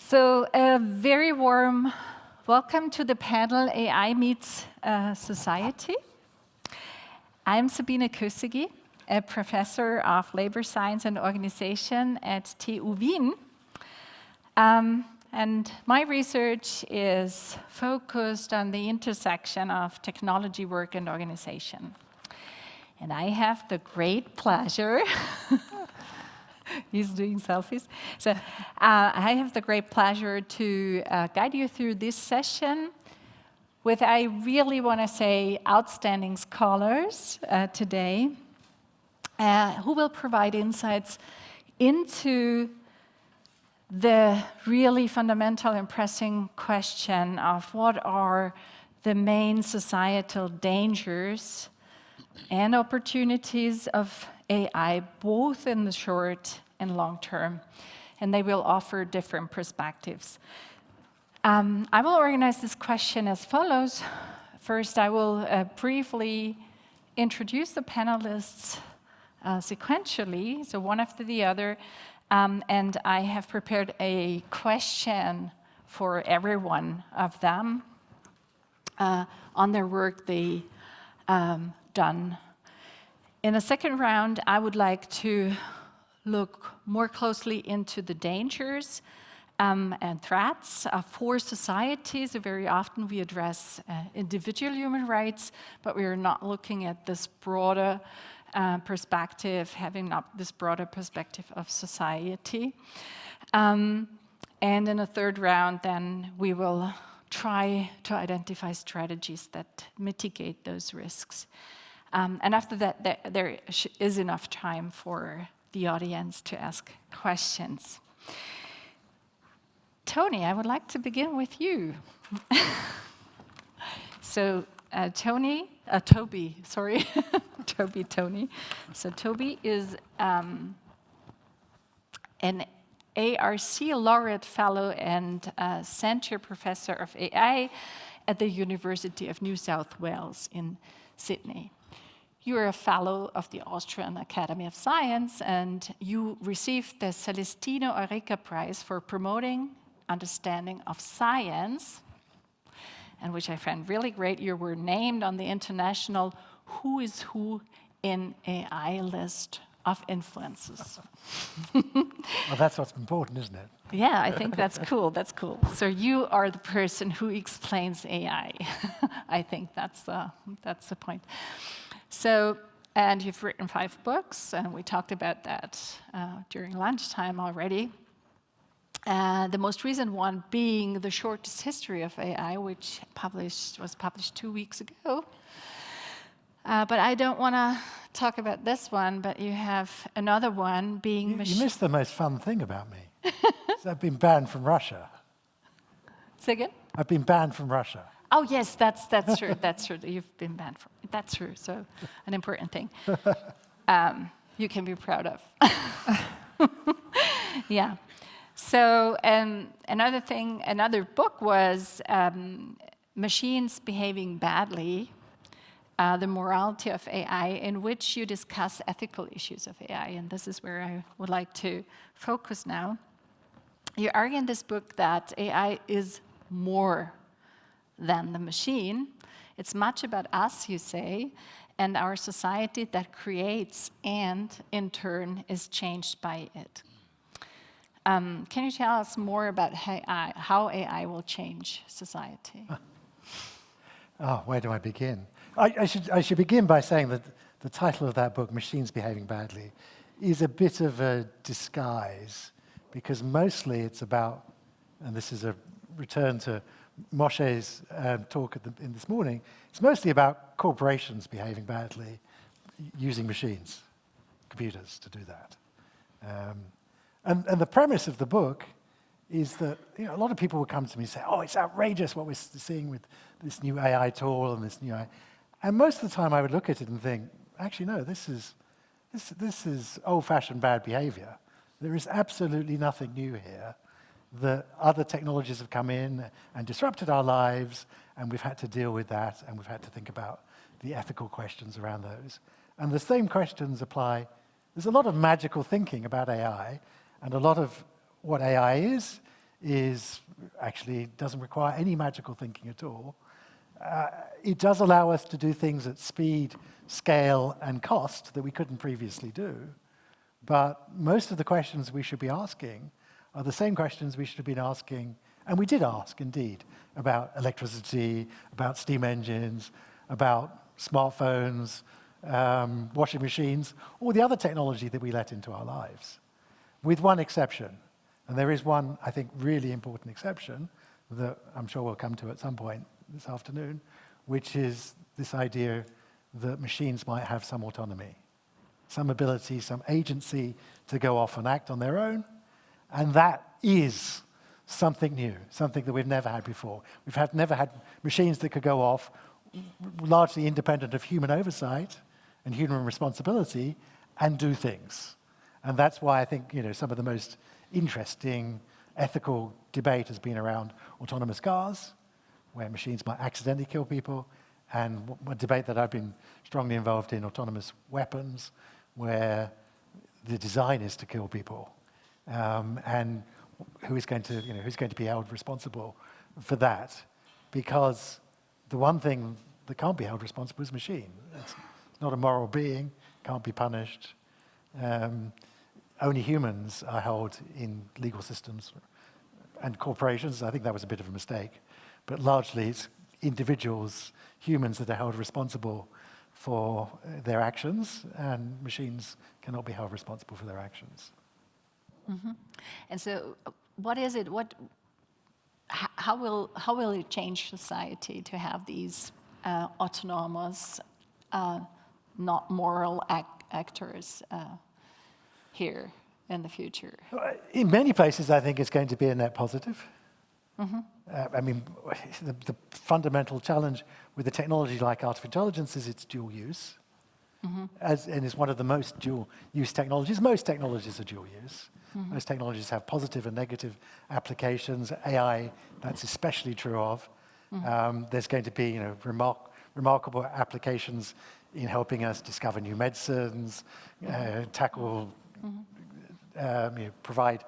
So a very warm welcome to the panel AI Meets Society. I'm Sabine Köszegi, a professor of labor science and organization at TU Wien. And my research is focused on the intersection of technology, work, and organization. And I have the great pleasure he's doing selfies. So I have the great pleasure to guide you through this session with, I really want to say, outstanding scholars today who will provide insights into the really fundamental and pressing question of what are the main societal dangers and opportunities of AI, both in the short and long term, and they will offer different perspectives. I will organize this question as follows. First, I will briefly introduce the panelists sequentially, so one after the other, and I have prepared a question for every one of them on their work they done. In the second round, I would like to look more closely into the dangers and threats for societies. Very often we address individual human rights, but we are not looking at this broader perspective, having not this broader perspective of society. And in the third round, then we will try to identify strategies that mitigate those risks. And after that, there is enough time for the audience to ask questions. Tony, I would like to begin with you. So Toby, sorry, Tony. So Toby is an ARC Laureate Fellow and Scientia Professor of AI at the University of New South Wales in Sydney. You are a fellow of the Austrian Academy of Science, and you received the Celestino Areca Prize for promoting understanding of science, and which I find really great. You were named on the international Who is Who in AI list of influences. Well, that's what's important, isn't it? Yeah, I think that's cool. That's cool. So you are the person who explains AI. I think that's the point. So, and you've written 5 books, and we talked about that during lunchtime already. The most recent one being The Shortest History of AI, which was published 2 weeks ago. But I don't want to talk about this one, but you have another one being... You missed the most fun thing about me. So I've been banned from Russia. Say again? I've been banned from Russia. Oh, yes, that's true. That's true. You've been banned from... That's true. So an important thing you can be proud of. Yeah. So another book was Machines Behaving Badly, The Morality of AI, in which you discuss ethical issues of AI. And this is where I would like to focus now. You argue in this book that AI is more than the machine. It's much about us, you say, and our society that creates and, in turn, is changed by it. Can you tell us more about how AI will change society? Oh, where do I begin? I should begin by saying that the title of that book, Machines Behaving Badly, is a bit of a disguise, because mostly it's about, and this is a return to Moshe's talk in this morning, it's mostly about corporations behaving badly, using machines, computers, to do that. And the premise of the book is that a lot of people will come to me and say, oh, it's outrageous what we're seeing with this new AI tool and this new AI. And most of the time I would look at it and think, actually, no, this is old-fashioned bad behavior. There is absolutely nothing new here. The other technologies have come in and disrupted our lives, and we've had to deal with that, and we've had to think about the ethical questions around those. And the same questions apply. There's a lot of magical thinking about AI, and a lot of what AI is actually doesn't require any magical thinking at all. It does allow us to do things at speed, scale, and cost that we couldn't previously do. But most of the questions we should be asking are the same questions we should have been asking, and we did ask, indeed, about electricity, about steam engines, about smartphones, washing machines, all the other technology that we let into our lives, with one exception. And there is one, I think, really important exception that I'm sure we'll come to at some point this afternoon, which is this idea that machines might have some autonomy, some ability, some agency to go off and act on their own. And that is something new, something that we've never had before. We've never had machines that could go off largely independent of human oversight and human responsibility and do things. And that's why I think some of the most interesting ethical debate has been around autonomous cars, where machines might accidentally kill people, and a debate that I've been strongly involved in, autonomous weapons, where the design is to kill people, and who's going to be held responsible for that? Because the one thing that can't be held responsible is a machine. It's not a moral being, can't be punished. Only humans are held in legal systems and corporations. I think that was a bit of a mistake. But largely it's individuals, humans, that are held responsible for their actions, and machines cannot be held responsible for their actions. Mm-hmm. And so what is it? How will it change society to have these autonomous, not moral actors here in the future? In many places, I think it's going to be a net positive. Mm-hmm. I mean, the fundamental challenge with a technology like artificial intelligence is its dual use. Mm-hmm. And it's one of the most dual-use technologies. Most technologies are dual use. Mm-hmm. Most technologies have positive and negative applications. AI, that's especially true of. Mm-hmm. There's going to be remarkable applications in helping us discover new medicines, tackle, provide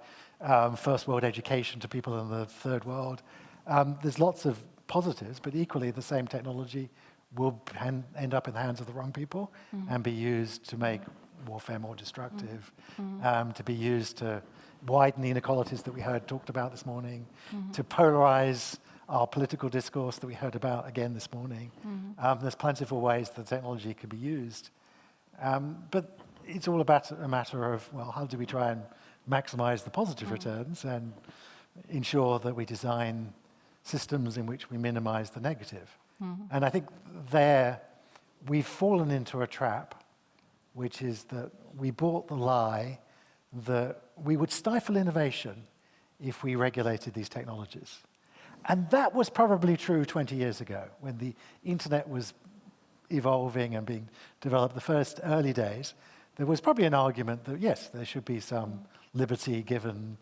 first world education to people in the third world. There's lots of positives, but equally the same technology will end up in the hands of the wrong people and be used to make warfare more destructive, to be used to widen the inequalities that we heard talked about this morning, to polarize our political discourse that we heard about again this morning. There's plentiful ways that technology can be used. But it's all about a matter of, well, how do we try and maximize the positive returns and ensure that we design systems in which we minimize the negative. And I think there we've fallen into a trap, which is that we bought the lie that we would stifle innovation if we regulated these technologies. And that was probably true 20 years ago, when the internet was evolving and being developed, the first early days. There was probably an argument that, yes, there should be some liberty given,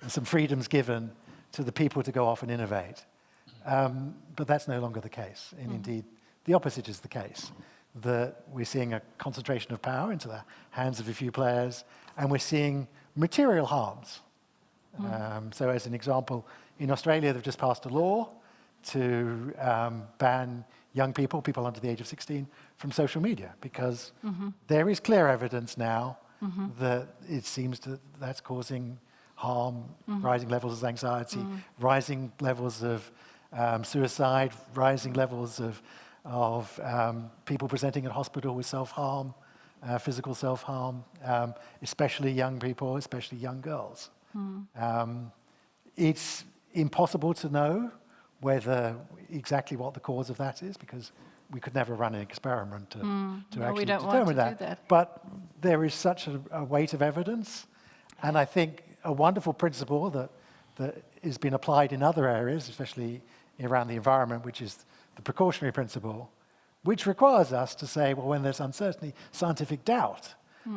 some freedoms given to the people to go off and innovate. But that's no longer the case. And indeed, the opposite is the case, that we're seeing a concentration of power into the hands of a few players, and we're seeing material harms. So as an example, in Australia, they've just passed a law to ban young people under the age of 16, from social media, because there is clear evidence now that it seems that's causing harm, rising levels of anxiety, rising levels of suicide, rising levels of people presenting in hospital with self-harm, physical self-harm, especially young people, especially young girls. It's impossible to know exactly what the cause of that is, because we could never run an experiment to actually determine that. But there is such a weight of evidence, and I think a wonderful principle that has been applied in other areas, especially around the environment, which is the precautionary principle, which requires us to say, well, when there's uncertainty, scientific doubt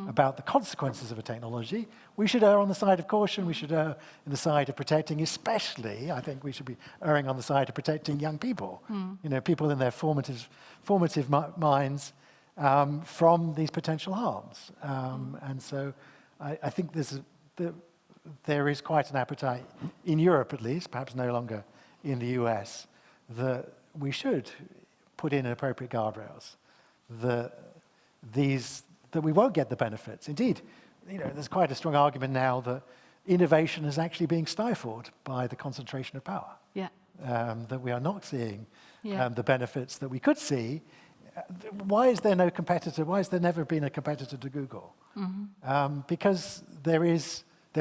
about the consequences of a technology, we should err on the side of caution, we should err on the side of protecting, especially, I think we should be erring on the side of protecting young people, people in their formative minds from these potential harms. And so I think there is quite an appetite, in Europe at least, perhaps no longer in the US, that we should put in appropriate guardrails, that we won't get the benefits. Indeed, there's quite a strong argument now that innovation is actually being stifled by the concentration of power. Yeah. That we are not seeing the benefits that we could see. Why is there no competitor? Why has there never been a competitor to Google? Because they're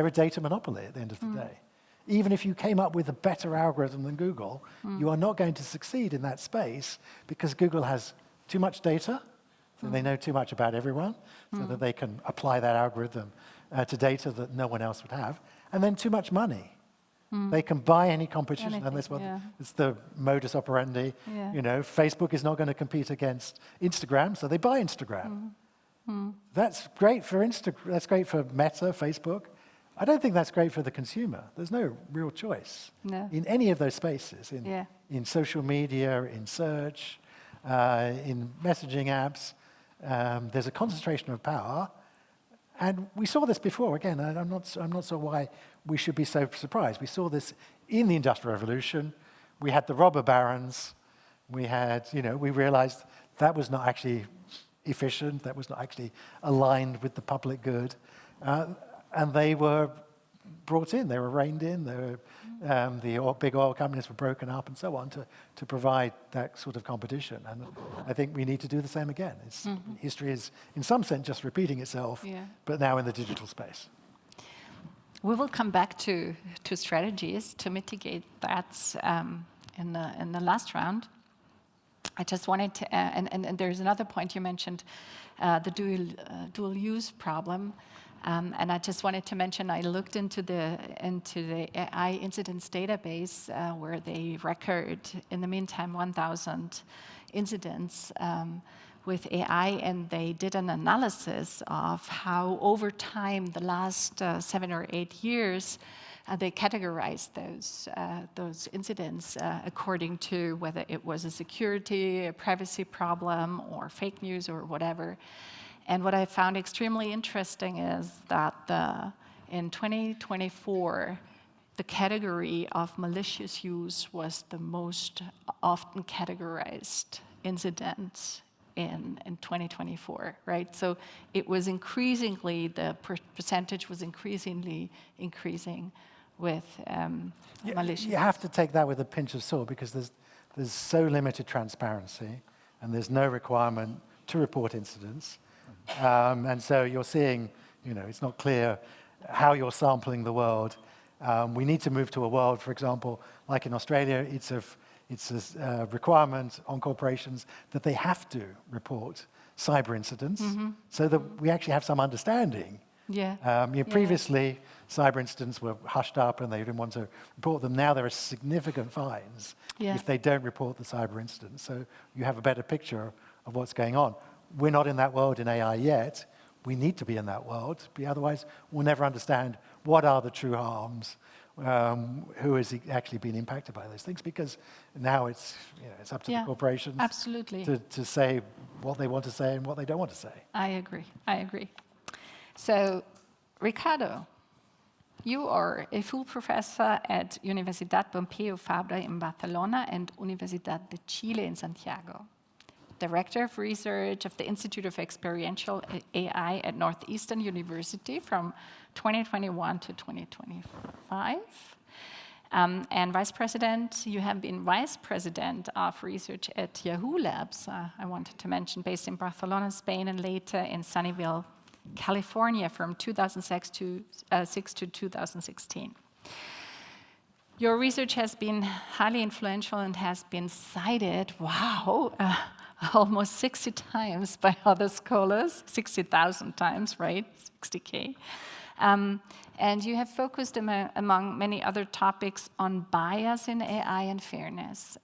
a data monopoly at the end of the day. Even if you came up with a better algorithm than Google, you are not going to succeed in that space because Google has too much data, so they know too much about everyone, so that they can apply that algorithm to data that no one else would have, and then too much money. They can buy any competition, and it's the modus operandi. Facebook is not going to compete against Instagram, so they buy Instagram. That's great for that's great for Meta, Facebook. I don't think that's great for the consumer. There's no real choice in any of those spaces, in social media, in search, in messaging apps. There's a concentration of power. And we saw this before. Again, I'm not sure why we should be so surprised. We saw this in the Industrial Revolution. We had the robber barons. We realized that was not actually efficient. That was not actually aligned with the public good. And they were brought in. They were reined in. The big oil companies were broken up and so on to provide that sort of competition. And I think we need to do the same again. History is, in some sense, just repeating itself, but now in the digital space. We will come back to strategies to mitigate that in the last round. I just wanted to, and there's another point you mentioned, the dual use problem. And I just wanted to mention, I looked into the AI incidents database where they record, in the meantime, 1,000 incidents with AI, and they did an analysis of how, over time, the last 7 or 8 years, they categorized those incidents according to whether it was a security, a privacy problem, or fake news, or whatever. And what I found extremely interesting is that in 2024, the category of malicious use was the most often categorized incident in 2024, right? So it was increasingly, the percentage was increasingly increasing with malicious. You have to take that with a pinch of salt because there's so limited transparency and there's no requirement to report incidents. And so you're seeing, it's not clear how you're sampling the world. We need to move to a world, for example, like in Australia, it's a requirement on corporations that they have to report cyber incidents so that we actually have some understanding. Previously, cyber incidents were hushed up and they didn't want to report them. Now there are significant fines if they don't report the cyber incidents. So you have a better picture of what's going on. We're not in that world in AI yet. We need to be in that world, otherwise we'll never understand what are the true harms, who has actually been impacted by those things, because now it's up to the corporations to say what they want to say and what they don't want to say. I agree. So, Ricardo, you are a full professor at Universitat Pompeu Fabra in Barcelona and Universitat de Chile in Santiago. Director of Research of the Institute of Experiential AI at Northeastern University from 2021 to 2025. And Vice President, you have been Vice President of Research at Yahoo Labs, I wanted to mention, based in Barcelona, Spain, and later in Sunnyvale, California from 2006 to 2016. Your research has been highly influential and has been cited, almost 60 times by other scholars, 60,000 times, right? 60K. And you have focused, among many other topics, on bias in AI and fairness.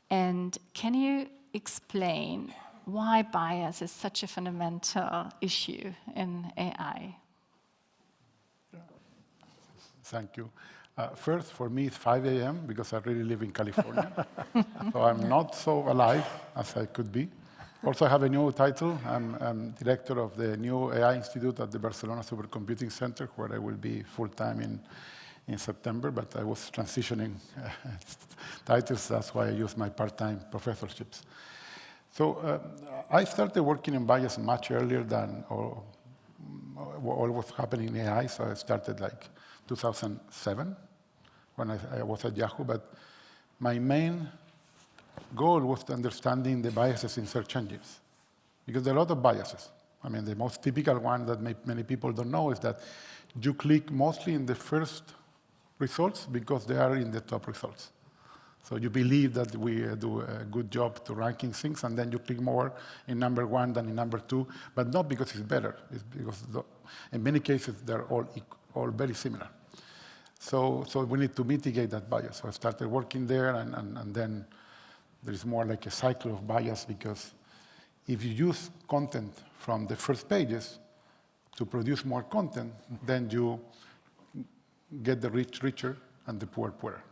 And can you explain why bias is such a fundamental issue in AI? Thank you. First, for me, it's 5 a.m. because I really live in California. So I'm not so alive as I could be. Also, I have a new title. I'm director of the new AI Institute at the Barcelona Supercomputing Center, where I will be full-time in September, but I was transitioning titles. That's why I use my part-time professorships. So I started working in bias much earlier than all was happening in AI. So I started like 2007 when I was at Yahoo. But my main goal was understanding the biases in search engines, because there are a lot of biases. I mean, the most typical one that many people don't know is that you click mostly in the first results because they are in the top results. So you believe that we do a good job to ranking things, and then you click more in number 1 than in number 2, but not because it's better. It's because in many cases they're all very similar. So we need to mitigate that bias. So I started working there, and then there is more like a cycle of bias, because if you use content from the first pages to produce more content, then you get the rich richer and the poor poorer.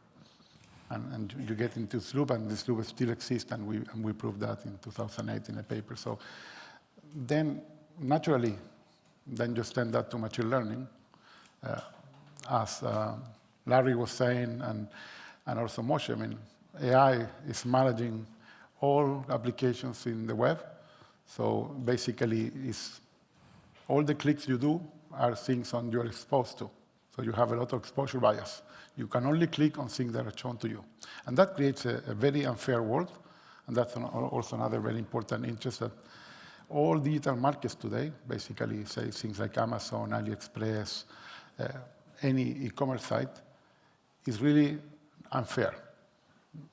And you get into this loop, and this loop still exists, and we proved that in 2008 in a paper. So then, naturally, then you extend that to machine learning. As Larry was saying, and also Moshe, I mean, AI is managing all applications in the web. So basically, all the clicks you do are things you're exposed to. So you have a lot of exposure bias. You can only click on things that are shown to you. And that creates a very unfair world. And that's also another very important interest, that all digital markets today, basically say things like Amazon, AliExpress, any e-commerce site, is really unfair.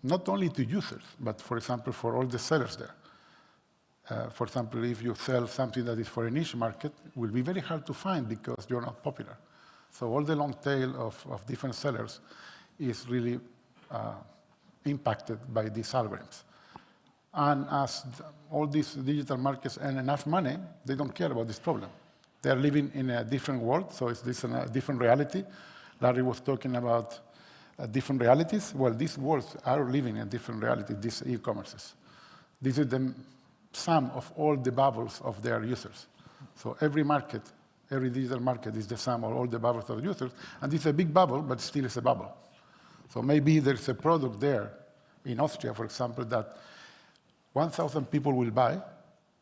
Not only to users, but for example, for all the sellers there. For example, if you sell something that is for a niche market, it will be very hard to find because you're not popular. So all the long tail of different sellers is really impacted by these algorithms. And as all these digital markets earn enough money, they don't care about this problem. They're living in a different world, so it's a different reality. Larry was talking about different realities. Well, these worlds are living in a different reality, these e-commerces. This is the sum of all the bubbles of their users. So every market, every digital market is the sum of all the bubbles of users. And it's a big bubble, but still it's a bubble. So maybe there's a product there in Austria, for example, that 1,000 people will buy,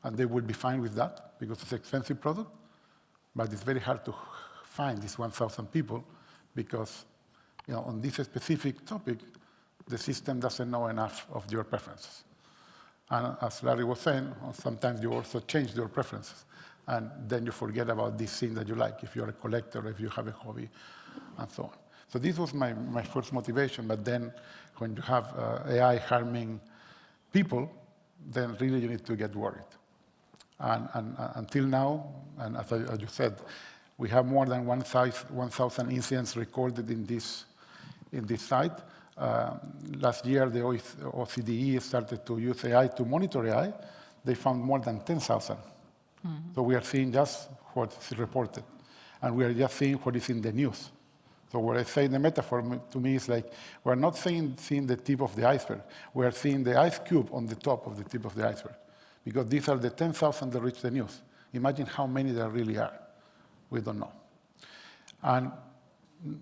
and they will be fine with that because it's an expensive product. But it's very hard to find these 1,000 people because on this specific topic, the system doesn't know enough of your preferences. And as Larry was saying, sometimes you also change your preferences. And then you forget about this thing that you like, if you're a collector, if you have a hobby, and so on. So this was my first motivation. But then when you have AI harming people, then really you need to get worried. And until now, and as you said, we have more than 1,000 incidents recorded in this site. Last year, the OCDE started to use AI to monitor AI. They found more than 10,000. So we are seeing just what is reported. And we are just seeing what is in the news. So what I say in the metaphor to me is like, we're not seeing the tip of the iceberg. We are seeing the ice cube on the top of the tip of the iceberg. Because these are the 10,000 that reach the news. Imagine how many there really are. We don't know. And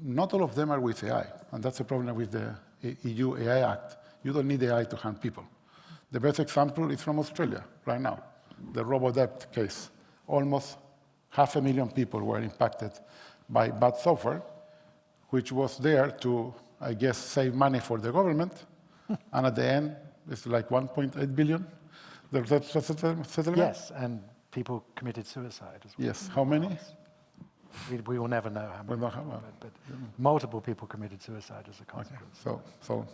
not all of them are with AI. And that's the problem with the EU AI Act. You don't need AI to harm people. The best example is from Australia right now, the robo-debt case. Almost 500,000 people were impacted by bad software, which was there to, I guess, save money for the government. And at the end, it's like 1.8 billion. Settlement? Yes, and people committed suicide as well. Yes, how many? We will never know how many, but multiple people committed suicide as a consequence. Okay. So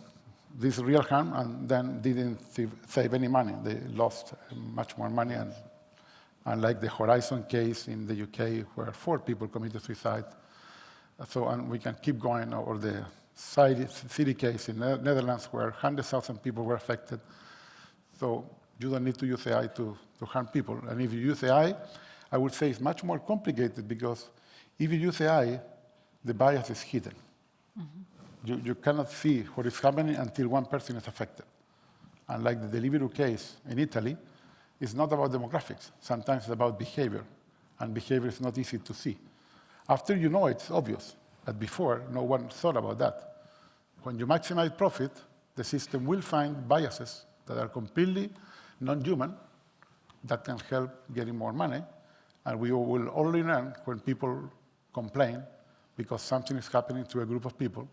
this real harm, and then didn't save any money. They lost much more money, and unlike the Horizon case in the UK, where 4 people committed suicide. And we can keep going, or the city case in the Netherlands, where 100,000 people were affected. So you don't need to use AI to harm people. And if you use AI, I would say it's much more complicated, because if you use AI, the bias is hidden. Mm-hmm. You cannot see what is happening until one person is affected. Unlike the Deliveroo case in Italy, is not about demographics. Sometimes it's about behavior, and behavior is not easy to see. After you know it, it's obvious, but before, no one thought about that. When you maximize profit, the system will find biases that are completely non-human that can help getting more money, and we will only learn when people complain because something is happening to a group of people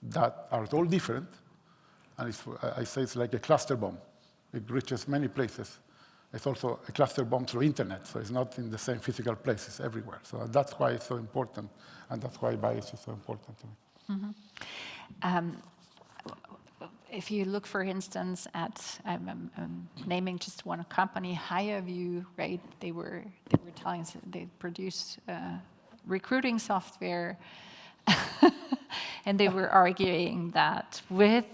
that are all different, and I say it's like a cluster bomb. It reaches many places. It's also a cluster bomb through internet, so it's not in the same physical places everywhere. So that's why it's so important, and that's why bias is so important to me. If you look, for instance, at I'm naming just one company, HireVue, right? They were telling us they produce recruiting software, and they were arguing that with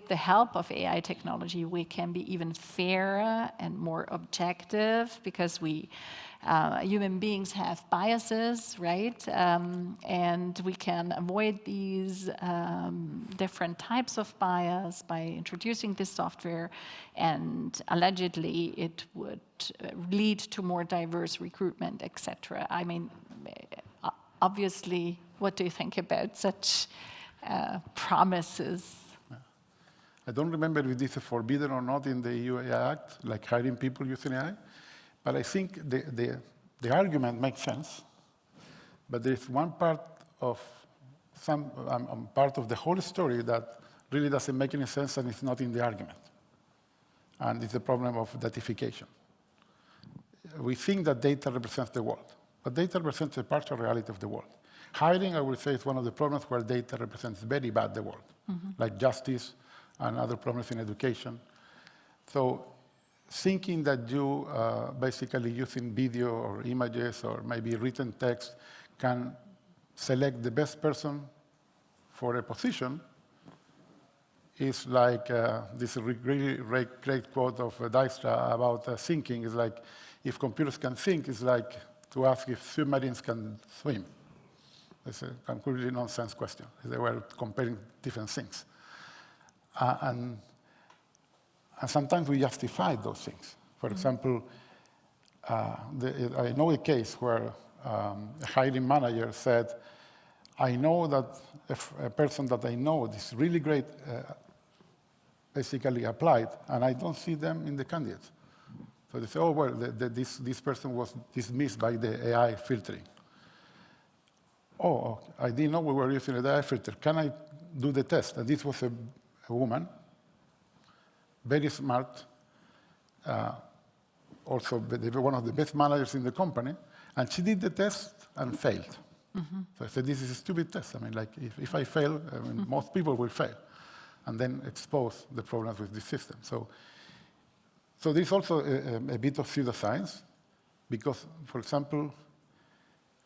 the help of AI technology, we can be even fairer and more objective because human beings have biases, right? And we can avoid these different types of bias by introducing this software, and allegedly it would lead to more diverse recruitment, etc. I mean, obviously, what do you think about such promises? I don't remember if this is forbidden or not in the EU AI Act, like hiring people using AI. But I think the argument makes sense. But there's one part of part of the whole story that really doesn't make any sense, and it's not in the argument. And it's the problem of datification. We think that data represents the world, but data represents a partial reality of the world. Hiring, I would say, is one of the problems where data represents very bad the world, like justice and other problems in education. So thinking that you basically using video or images or maybe written text can select the best person for a position is like this really great quote of Dijkstra about thinking. Is like, if computers can think, it's like to ask if submarines can swim. It's a completely nonsense question. They were comparing different things. And sometimes we justify those things. For example, I know a case where a hiring manager said, I know that if a person that I know is really great basically applied, and I don't see them in the candidates. So they say, oh, well, this person was dismissed by the AI filtering. Oh, I didn't know we were using an AI filter. Can I do the test? And this was a woman, very smart, also one of the best managers in the company, and she did the test and failed. So I said, this is a stupid test. I mean, like, if I fail, I mean, most people will fail, and then expose the problems with this system. So there's also a bit of pseudoscience, because, for example,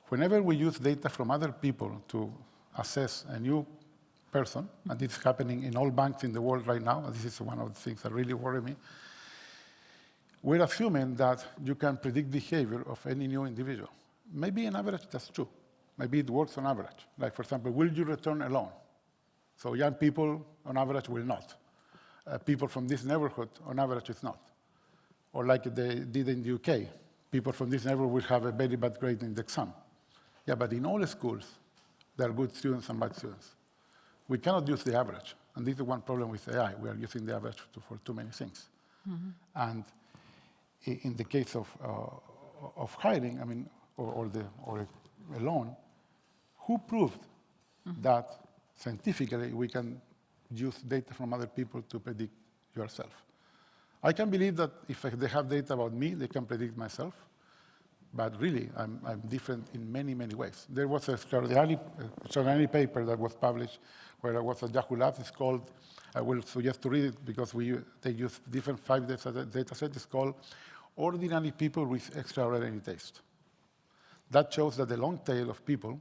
whenever we use data from other people to assess a new person, and this is happening in all banks in the world right now, and this is one of the things that really worry me, we're assuming that you can predict behavior of any new individual. Maybe on average that's true. Maybe it works on average. Like, for example, will you return a loan? So young people, on average, will not. People from this neighborhood, on average, it's not. Or like they did in the UK, people from this neighborhood will have a very bad grade in the exam. Yeah, but in all schools, there are good students and bad students. We cannot use the average. And this is one problem with AI. We are using the average for too many things. And in the case of hiring, I mean, or a loan, who proved that scientifically we can use data from other people to predict yourself? I can believe that if they have data about me, they can predict myself. But really, I'm different in many, many ways. There was an extraordinary paper that was published where I was at Yahoo Labs. It's called, I will suggest to read it because they use different 5 data sets. It's called Ordinary People with Extraordinary Taste. That shows that the long tail of people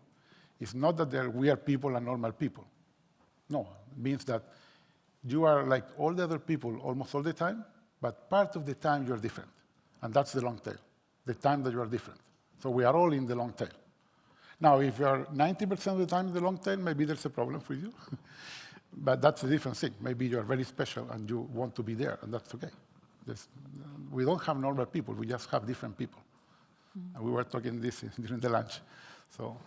is not that they're weird people and normal people. No, it means that you are like all the other people almost all the time, but part of the time you're different. And that's the long tail, the time that you are different. So we are all in the long tail. Now, if you are 90% of the time in the long tail, maybe there's a problem for you. But that's a different thing. Maybe you're very special and you want to be there, and that's okay. We don't have normal people, we just have different people. And we were talking this during the lunch. So,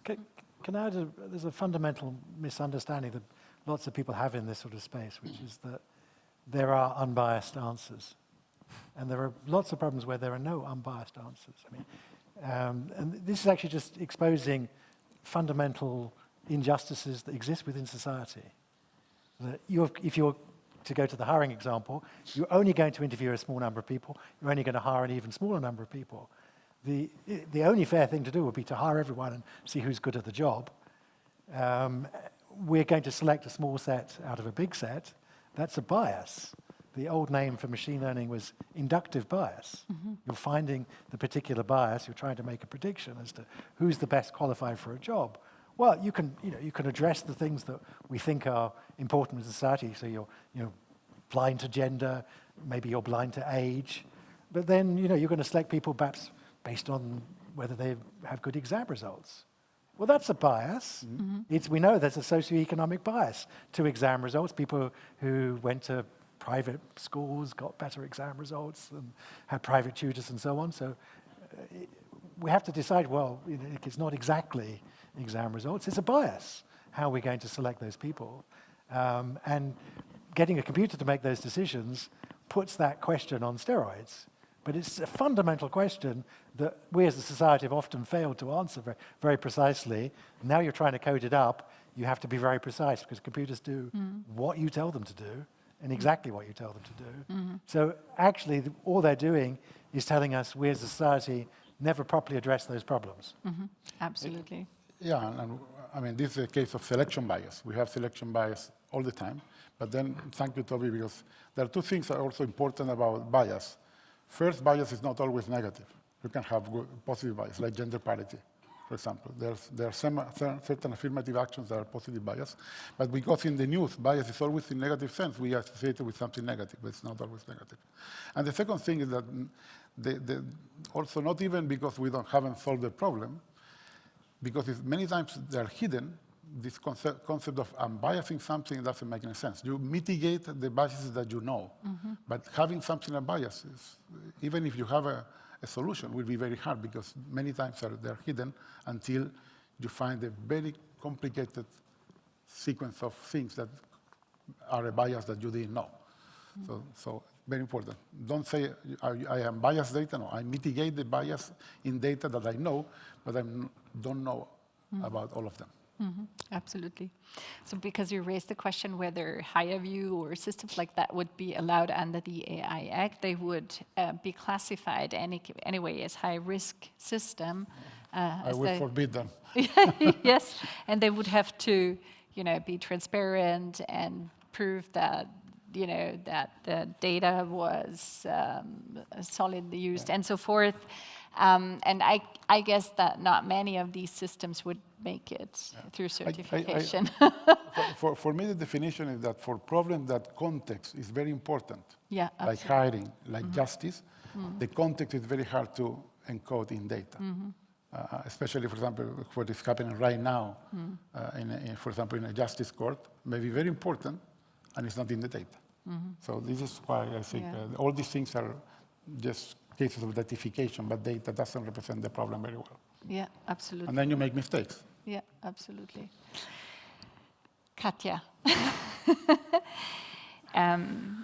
Can I add, there's a fundamental misunderstanding that lots of people have in this sort of space, which is that there are unbiased answers. And there are lots of problems where there are no unbiased answers. I mean, and this is actually just exposing fundamental injustices that exist within society. That if you're to go to the hiring example, you're only going to interview a small number of people, you're only going to hire an even smaller number of people. The only fair thing to do would be to hire everyone and see who's good at the job. We're going to select a small set out of a big set. That's a bias. The old name for machine learning was inductive bias. You're finding the particular bias, you're trying to make a prediction as to who's the best qualified for a job. Well, you can address the things that we think are important in society. So you're blind to gender, maybe you're blind to age, but then you're going to select people perhaps based on whether they have good exam results. Well, that's a bias. We know there's a socioeconomic bias to exam results. People who went to private schools got better exam results and had private tutors and so on. So we have to decide, well, it's not exactly exam results, it's a bias. How are we going to select those people? And getting a computer to make those decisions puts that question on steroids. But it's a fundamental question that we as a society have often failed to answer very, very precisely. Now you're trying to code it up, you have to be very precise because computers do what you tell them to do and exactly what you tell them to do. So actually, all they're doing is telling us we as a society never properly address those problems. Absolutely. yeah, and I mean, this is a case of selection bias. We have selection bias all the time. But then, thank you, Toby, because there are two things that are also important about bias. First, bias is not always negative. You can have positive bias, like gender parity, for example. There are certain affirmative actions that are positive bias, but because in the news, bias is always in negative sense. We associate it with something negative, but it's not always negative. And the second thing is that also not even because we haven't solved the problem, because many times they're hidden, this concept of unbiasing something doesn't make any sense. You mitigate the biases that you know, but having something unbiased, even if you have a solution, will be very hard because many times they're hidden until you find a very complicated sequence of things that are a bias that you didn't know. So very important. Don't say I am biased data. No, I mitigate the bias in data that I know, but I don't know about all of them. Absolutely. So because you raised the question whether higher view or systems like that would be allowed under the AI Act, they would be classified anyway as high-risk system. I will forbid them. Yes, and they would have to, be transparent and prove that, that the data was solidly used and so forth. And I guess that not many of these systems would make it through certification. For me, the definition is that for problems that context is very important, Yeah, like hiring, like justice, the context is very hard to encode in data. Especially, for example, what is happening right now, for example, in a justice court, may be very important, and it's not in the data. So this is why I think all these things are just cases of datification, but data doesn't represent the problem very well. Yeah, absolutely. And then you make mistakes. Yeah, absolutely. Katja,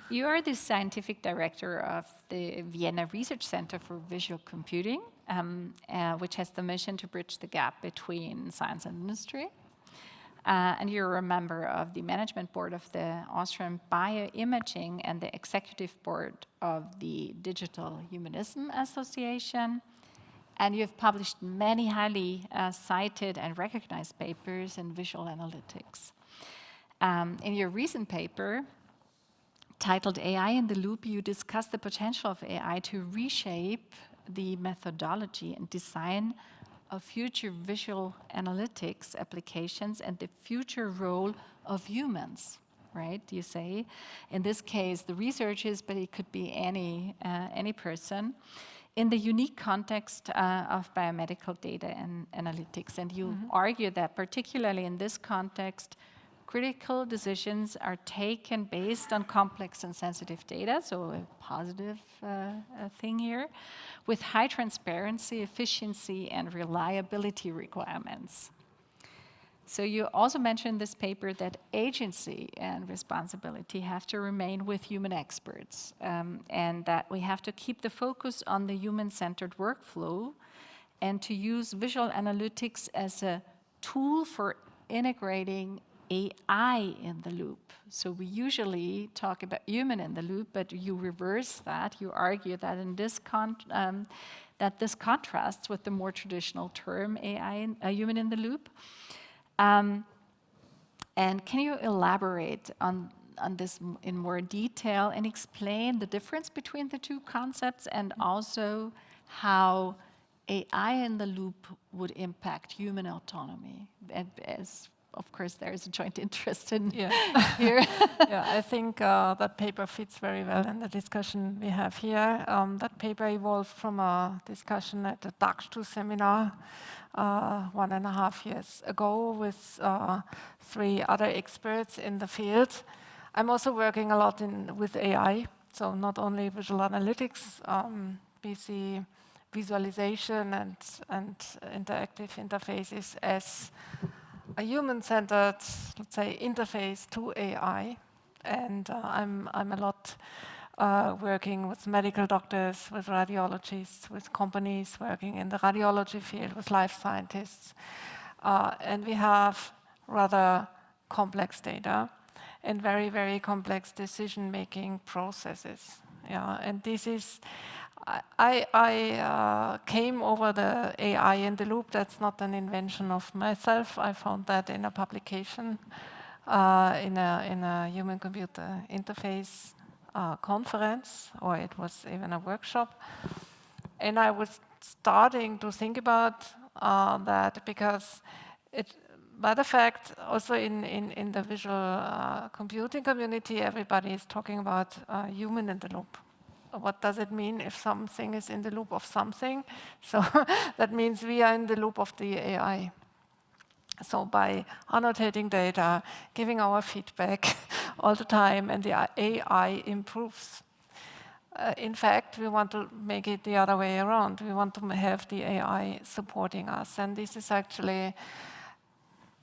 you are the scientific director of the Vienna Research Center for Visual Computing, which has the mission to bridge the gap between science and industry. And you're a member of the management board of the Austrian Bioimaging and the executive board of the Digital Humanism Association. And you've published many highly cited and recognized papers in visual analytics. In your recent paper, titled AI in the Loop, you discuss the potential of AI to reshape the methodology and design of future visual analytics applications and the future role of humans, right? You say, in this case, the researchers, but it could be any person, in the unique context of biomedical data and analytics. And you argue that particularly in this context, critical decisions are taken based on complex and sensitive data, so a positive thing here, with high transparency, efficiency, and reliability requirements. So you also mentioned in this paper that agency and responsibility have to remain with human experts, and that we have to keep the focus on the human-centered workflow and to use visual analytics as a tool for integrating AI in the loop. So we usually talk about human in the loop, but you reverse that. You argue that in this that this contrasts with the more traditional term AI, human in the loop. And can you elaborate on this in more detail and explain the difference between the two concepts and also how AI in the loop would impact human autonomy? And as, of course, there is a joint interest in here. Yeah, I think that paper fits very well in the discussion we have here. That paper evolved from a discussion at the DigHum2025 seminar 1.5 years ago with 3 other experts in the field. I'm also working a lot with AI, so not only visual analytics, we see visualization and interactive interfaces as a human-centered, let's say, interface to AI. And I'm a lot working with medical doctors, with radiologists, with companies working in the radiology field, with life scientists. And we have rather complex data and very, very complex decision-making processes. Yeah, and this is, I came over the AI in the loop. That's not an invention of myself. I found that in a publication in a human-computer interface conference, or it was even a workshop. And I was starting to think about that because by the fact, also in the visual computing community, everybody is talking about human in the loop. What does it mean if something is in the loop of something? So that means we are in the loop of the AI. So by annotating data, giving our feedback all the time, and the AI improves. In fact, we want to make it the other way around. We want to have the AI supporting us. And this is actually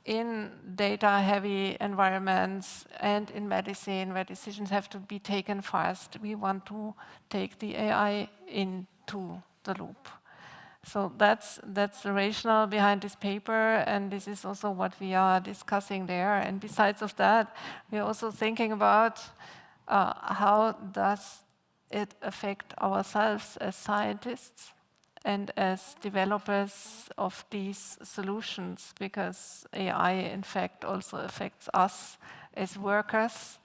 in data-heavy environments and in medicine where decisions have to be taken fast. We want to take the AI into the loop. So that's the rationale behind this paper, and this is also what we are discussing there. And besides of that, we are also thinking about how does it affect ourselves as scientists and as developers of these solutions, because AI, in fact, also affects us as workers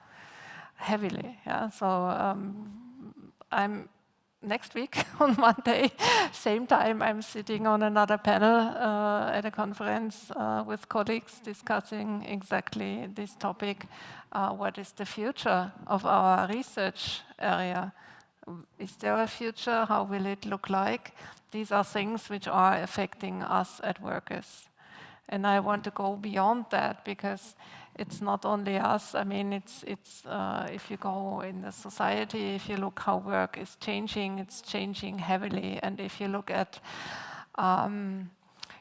heavily. Yeah? So I'm next week on Monday, same time, I'm sitting on another panel at a conference with colleagues discussing exactly this topic. What is the future of our research area? Is there a future? How will it look like? These are things which are affecting us as workers. And I want to go beyond that because it's not only us. I mean, it's if you go in the society, if you look how work is changing, it's changing heavily. And if you look at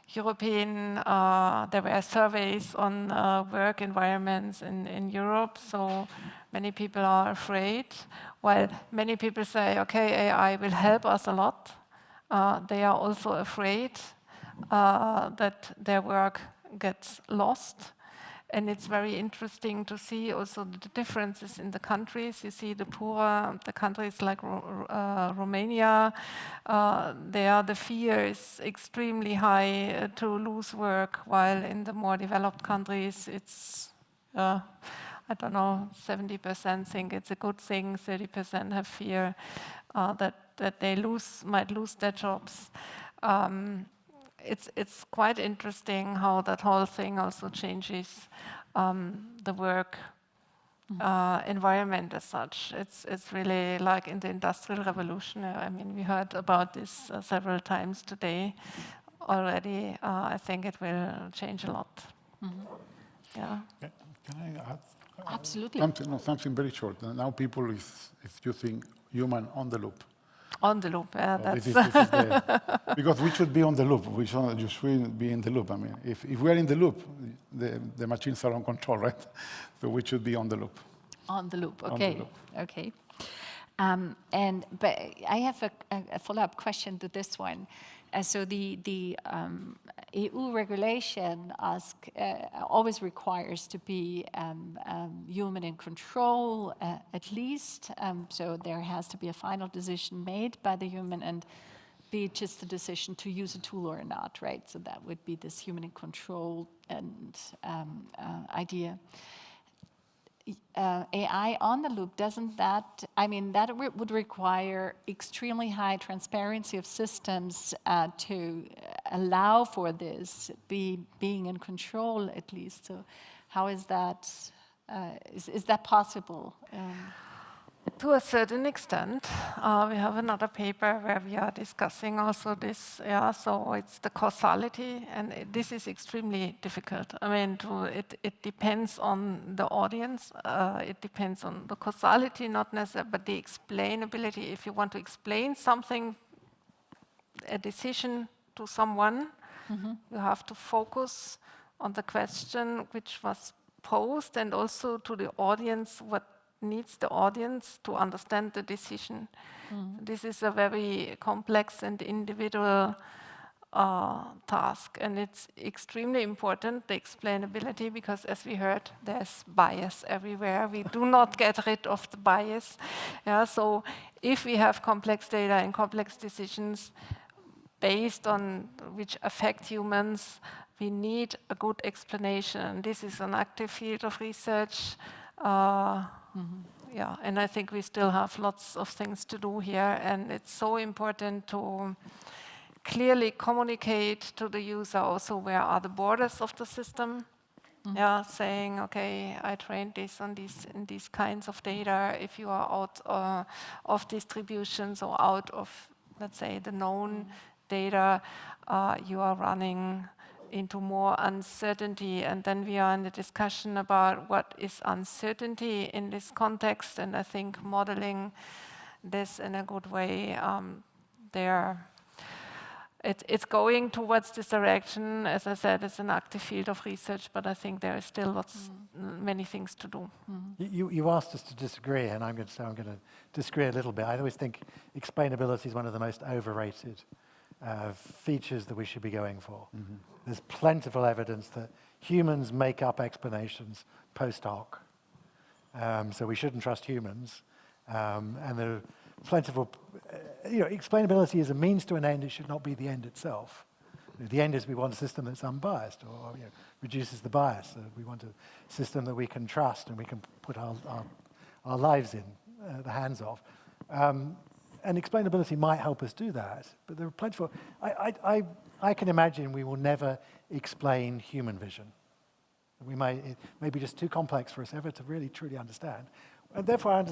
European, there were surveys on work environments in Europe, so many people are afraid. While many people say, okay, AI will help us a lot, they are also afraid that their work gets lost. And it's very interesting to see also the differences in the countries. You see the poorer, the countries like Romania, there the fear is extremely high to lose work, while in the more developed countries it's, I don't know, 70% think it's a good thing, 30% have fear that they might lose their jobs. It's quite interesting how that whole thing also changes the work environment as such. It's really like in the Industrial Revolution. I mean, we heard about this several times today already. I think it will change a lot. Can Absolutely. Something very short. Now people is using human on the loop. On the loop, yeah, So that's... this is because we should be on the loop. You should be in the loop. I mean, if we are in the loop, the machines are on control, right? So we should be on the loop. On the loop, On okay. the loop. Okay. But I have a follow-up question to this one. So the EU regulation always requires to be human in control, at least. So there has to be a final decision made by the human, and be just the decision to use a tool or not, right? So that would be this human in control and idea. AI on the loop, doesn't that, I mean, that would require extremely high transparency of systems to allow for this, being in control at least. So how is that, is that possible? To a certain extent, we have another paper where we are discussing also this. Yeah, so it's the causality, and this is extremely difficult. I mean, it depends on the audience. It depends on the causality, not necessarily, but the explainability. If you want to explain something, a decision to someone, you have to focus on the question which was posed, and also to the audience, what needs the audience to understand the decision. This is a very complex and individual task, and it's extremely important, the explainability, because as we heard, there's bias everywhere. We do not get rid of the bias. Yeah, so if we have complex data and complex decisions based on which affect humans, we need a good explanation. This is an active field of research. Yeah, and I think we still have lots of things to do here, and it's so important to clearly communicate to the user also where are the borders of the system. Yeah, saying, okay, I trained this on these kinds of data. If you are out of distributions or out of, let's say, the known data, you are running into more uncertainty, and then we are in the discussion about what is uncertainty in this context, and I think modeling this in a good way, it's going towards this direction. As I said, it's an active field of research, but I think there is still many things to do. You asked us to disagree, and I'm going to disagree a little bit. I always think explainability is one of the most overrated features that we should be going for. There's plentiful evidence that humans make up explanations post hoc, so we shouldn't trust humans. And there are plentiful, explainability is a means to an end. It should not be the end itself. The end is we want a system that's unbiased or reduces the bias. We want a system that we can trust and we can put our lives in the hands of. And explainability might help us do that, but there are plentiful. I can imagine we will never explain human vision. It may be just too complex for us ever to really truly understand. And therefore, I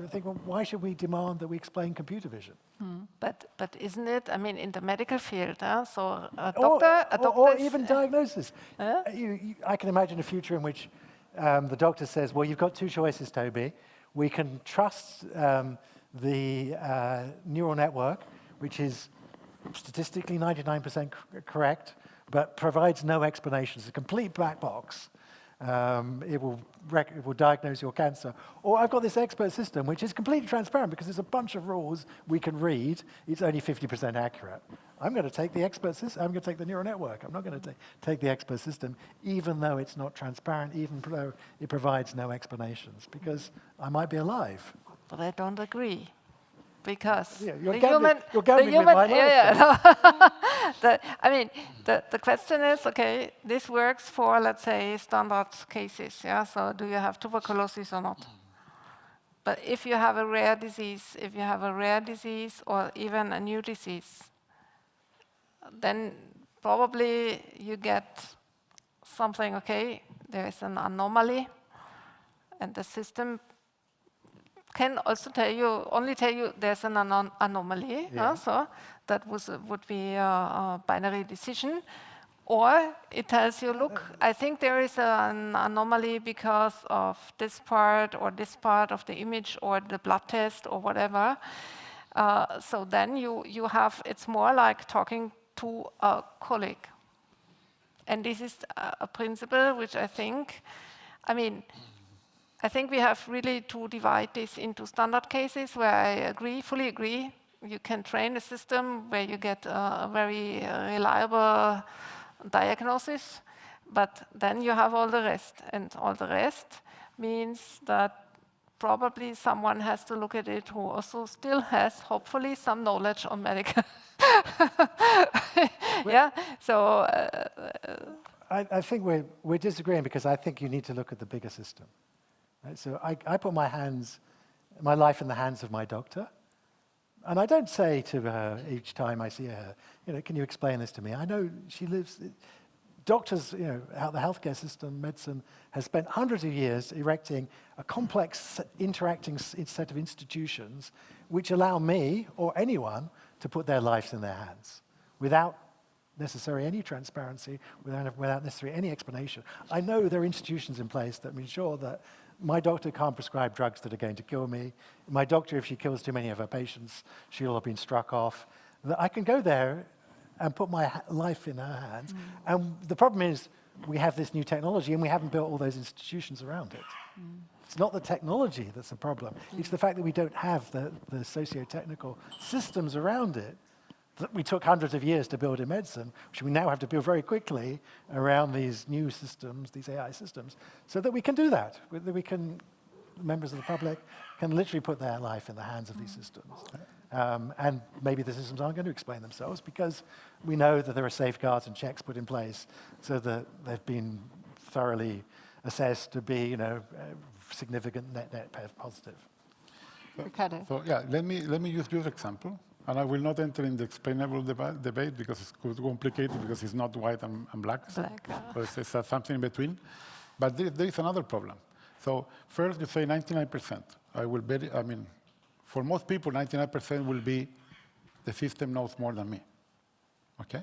think, well, why should we demand that we explain computer vision? But isn't it? I mean, in the medical field, so a doctor, or even diagnosis. I can imagine a future in which the doctor says, "Well, you've got two choices, Toby. We can trust the neural network, which is statistically 99% correct, but provides no explanations. It's a complete black box. It will diagnose your cancer. Or I've got this expert system, which is completely transparent because there's a bunch of rules we can read. It's only 50% accurate. I'm going to take the expert system. I'm going to take the neural network. I'm not going to take the expert system, even though it's not transparent, even though it provides no explanations, because I might be alive." But I don't agree, because you're gambling with my life. I mean, the question is, okay, this works for, let's say, standard cases. Yeah, so do you have tuberculosis or not? But if you have a rare disease, or even a new disease, then probably you get something. Okay, there is an anomaly, and the system can also only tell you there's an anomaly. So that would be a binary decision. Or it tells you, look, I think there is an anomaly because of this part of the image or the blood test or whatever. So then you have, it's more like talking to a colleague. And this is a principle which I think we have really to divide this into standard cases where I fully agree. You can train a system where you get a very reliable diagnosis, but then you have all the rest. And all the rest means that probably someone has to look at it who also still has, hopefully, some knowledge on medical. Yeah, so... I think we're disagreeing because I think you need to look at the bigger system. Right? So I put my life in the hands of my doctor, and I don't say to her each time I see her, can you explain this to me? I know she lives... Doctors, how the healthcare system, medicine, has spent hundreds of years erecting a complex, interacting set of institutions which allow me or anyone to put their lives in their hands without necessarily any transparency, without necessarily any explanation. I know there are institutions in place that ensure that my doctor can't prescribe drugs that are going to kill me. My doctor, if she kills too many of her patients, she'll have been struck off. That I can go there and put my life in her hands. And the problem is we have this new technology and we haven't built all those institutions around it. It's not the technology that's the problem. It's the fact that we don't have the socio-technical systems around it that we took hundreds of years to build in medicine, which we now have to build very quickly around these new systems, these AI systems, so that we can do that, that we can, members of the public can literally put their life in the hands of these systems. And maybe the systems aren't going to explain themselves because we know that there are safeguards and checks put in place so that they've been thoroughly assessed to be, significant net positive. Ricardo. So yeah, let me use your example, and I will not enter in the explainable debate because it's too complicated because it's not white and black. So it's something in between. But there is another problem. So first you say 99%. For most people, 99% will be the system knows more than me. Okay?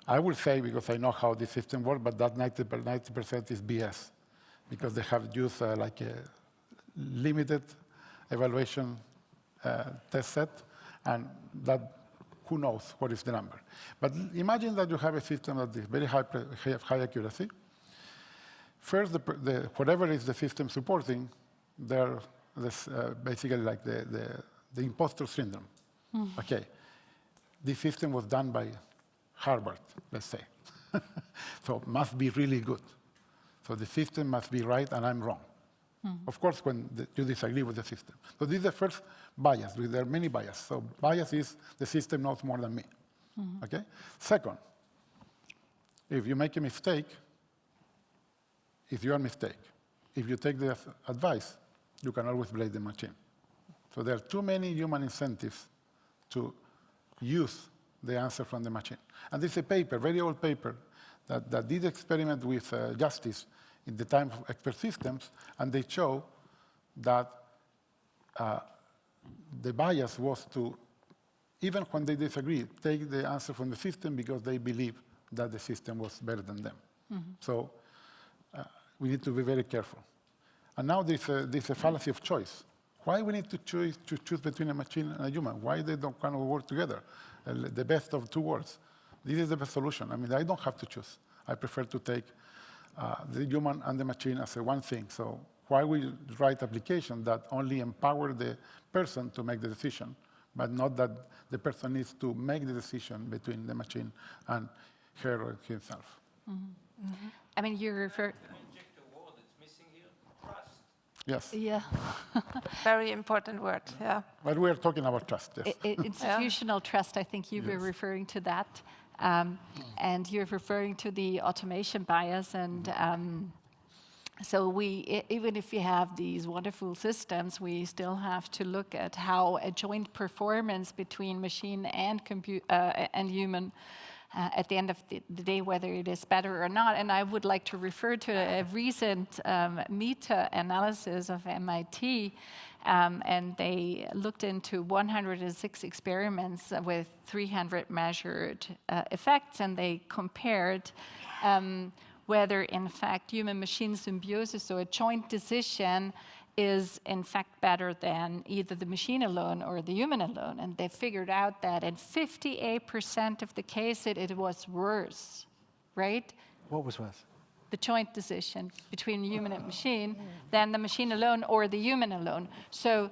I will say, because I know how the system works, but that 90% is BS, because they have used like a limited evaluation test set, and that who knows what is the number. But imagine that you have a system that is very high accuracy. First, whatever is the system supporting, there's basically like the imposter syndrome. Okay, this system was done by Harvard, let's say. So must be really good. So the system must be right and I'm wrong. Of course, when you disagree with the system. So this is the first bias. There are many biases. So bias is the system knows more than me. Okay? Second, if you make a mistake, it's your mistake. If you take the advice, you can always blame the machine. So there are too many human incentives to use the answer from the machine. And there's a paper, very old paper, that did experiment with justice in the time of expert systems, and they show that the bias was to, even when they disagree, take the answer from the system because they believe that the system was better than them. So we need to be very careful. And now there's a fallacy of choice. Why we need to choose between a machine and a human? Why they don't kind of work together? The best of two worlds. This is the best solution. I mean, I don't have to choose. I prefer to take the human and the machine as a one thing. So why we write applications that only empower the person to make the decision, but not that the person needs to make the decision between the machine and her or himself? I mean, you refer... Yes. Yeah. Very important word, yeah. But we are talking about trust, yes. Institutional trust, I think you were referring to that. And you're referring to the automation bias. And so even if we have these wonderful systems, we still have to look at how a joint performance between machine and human, at the end of the day whether it is better or not. And I would like to refer to a recent meta-analysis of MIT, and they looked into 106 experiments with 300 measured effects, and they compared whether, in fact, human-machine symbiosis, so a joint decision, is in fact better than either the machine alone or the human alone. And they figured out that in 58% of the cases it was worse, right? What was worse? The joint decision between human and machine than the machine alone or the human alone. So,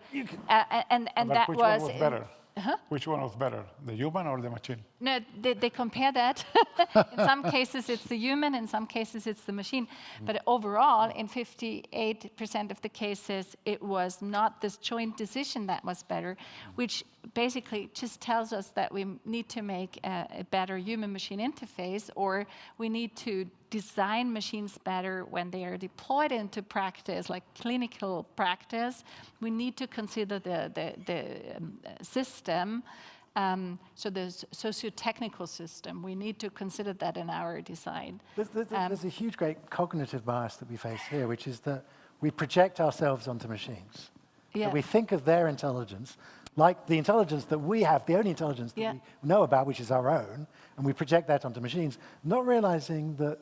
and But that which was... one was better? Which one was better, the human or the machine? No, they compare that. In some cases it's the human, in some cases it's the machine. But overall, in 58% of the cases, it was not this joint decision that was better, which basically just tells us that we need to make a better human-machine interface, or we need to design machines better when they are deployed into practice, like clinical practice. We need to consider the system, so the socio-technical system. We need to consider that in our design. There's a huge, great cognitive bias that we face here, which is that we project ourselves onto machines. Yeah. So we think of their intelligence like the intelligence that we have, the only intelligence that we know about, which is our own, and we project that onto machines, not realizing that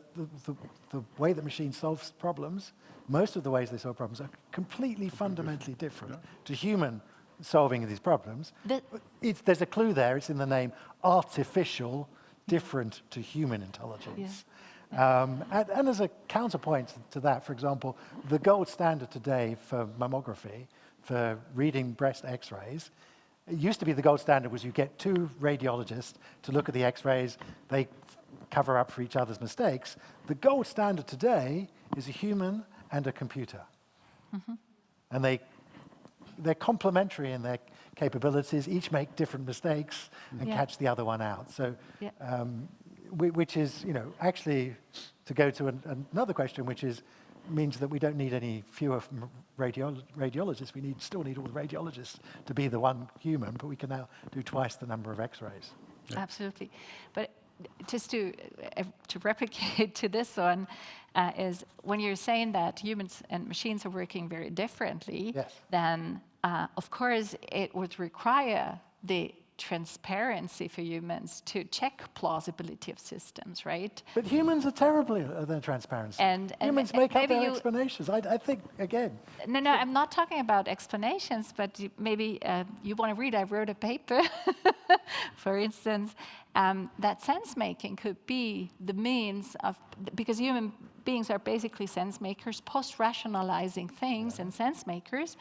the way that machines solve problems, most of the ways they solve problems are completely fundamentally different to human solving these problems. There's a clue there. It's in the name artificial, different to human intelligence. And as a counterpoint to that, for example, the gold standard today for mammography, for reading breast x-rays, it used to be the gold standard was you get two radiologists to look at the x-rays, they cover up for each other's mistakes. The gold standard today is a human and a computer. And they're complementary in their capabilities, each make different mistakes and catch the other one out. So, which is, actually, to go to another question, which is, means that we don't need any fewer radiologists. We still need all the radiologists to be the one human, but we can now do twice the number of x-rays. Absolutely. But just to replicate to this one, is when you're saying that humans and machines are working very differently, then of course it would require the transparency for humans to check plausibility of systems, right? But humans are terribly at their transparency. And humans make up their explanations. I think, again... No, I'm not talking about explanations, but maybe you want to read, I wrote a paper, for instance, that sense-making could be the means of... Because human beings are basically sense-makers, post-rationalizing things and sense-makers,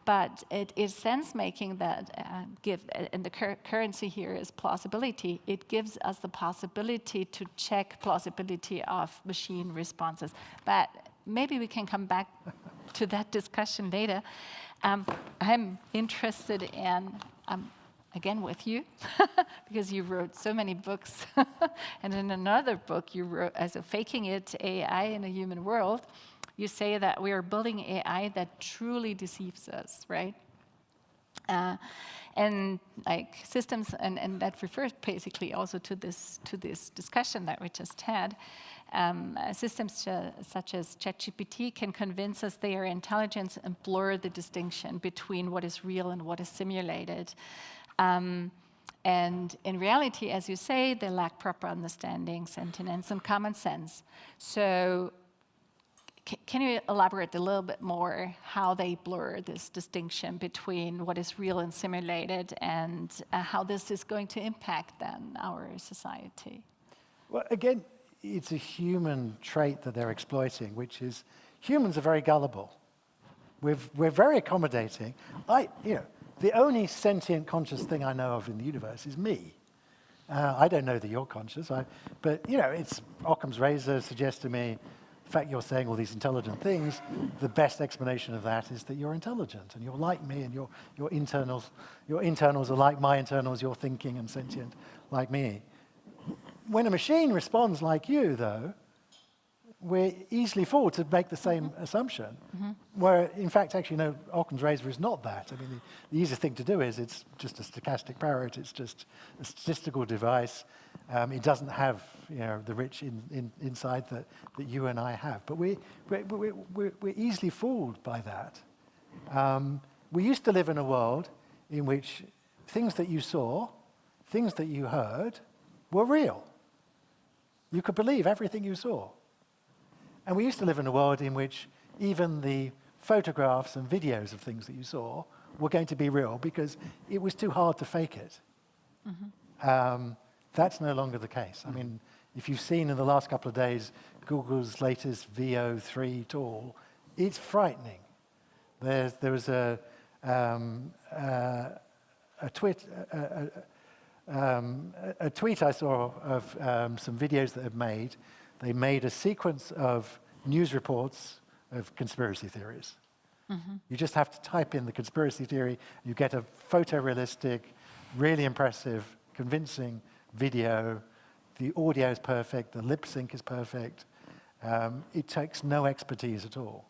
but it is sense-making that gives, and the currency here is plausibility. It gives us the possibility to check plausibility of machine responses. But maybe we can come back to that discussion later. I'm interested in... again with you, because you wrote so many books. And in another book you wrote, as a Faking It, AI in a Human World, you say that we are building AI that truly deceives us, right? And like systems, and that refers basically also to this discussion that we just had. Systems such as ChatGPT can convince us they are intelligent and blur the distinction between what is real and what is simulated. And in reality, as you say, they lack proper understanding, sentience, and common sense. So can you elaborate a little bit more how they blur this distinction between what is real and simulated, and how this is going to impact then our society? Well, again, it's a human trait that they're exploiting, which is humans are very gullible. We're very accommodating. The only sentient conscious thing I know of in the universe is me. I don't know that you're conscious, but it's Occam's razor suggests to me, the fact you're saying all these intelligent things, the best explanation of that is that you're intelligent and you're like me, and your internals are like my internals, you're thinking and sentient like me. When a machine responds like you, though, we're easily fooled to make the same assumption, where, in fact, actually, no, Occam's razor is not that. I mean, the easiest thing to do is it's just a stochastic parrot. It's just a statistical device. It doesn't have the rich inside that you and I have. But we're easily fooled by that. We used to live in a world in which things that you saw, things that you heard, were real. You could believe everything you saw. And we used to live in a world in which even the photographs and videos of things that you saw were going to be real because it was too hard to fake it. That's no longer the case. I mean, if you've seen in the last couple of days Google's latest VO3 tool, it's frightening. There was a tweet I saw of some videos that have made. They made a sequence of news reports of conspiracy theories. You just have to type in the conspiracy theory, you get a photorealistic, really impressive, convincing video. The audio is perfect, the lip sync is perfect. It takes no expertise at all.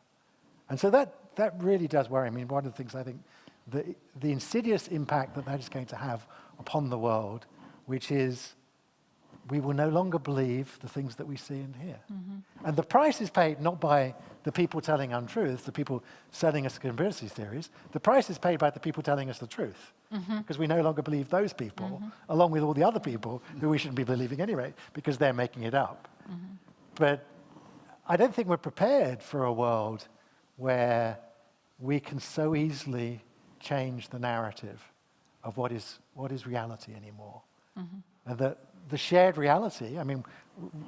And so that really does worry me. One of the things I think, the insidious impact that is going to have upon the world, which is we will no longer believe the things that we see and hear. And the price is paid not by the people telling untruths, the people selling us conspiracy theories. The price is paid by the people telling us the truth, because we no longer believe those people, along with all the other people who we shouldn't be believing anyway, because they're making it up. But I don't think we're prepared for a world where we can so easily change the narrative of what is reality anymore. And the shared reality, I mean,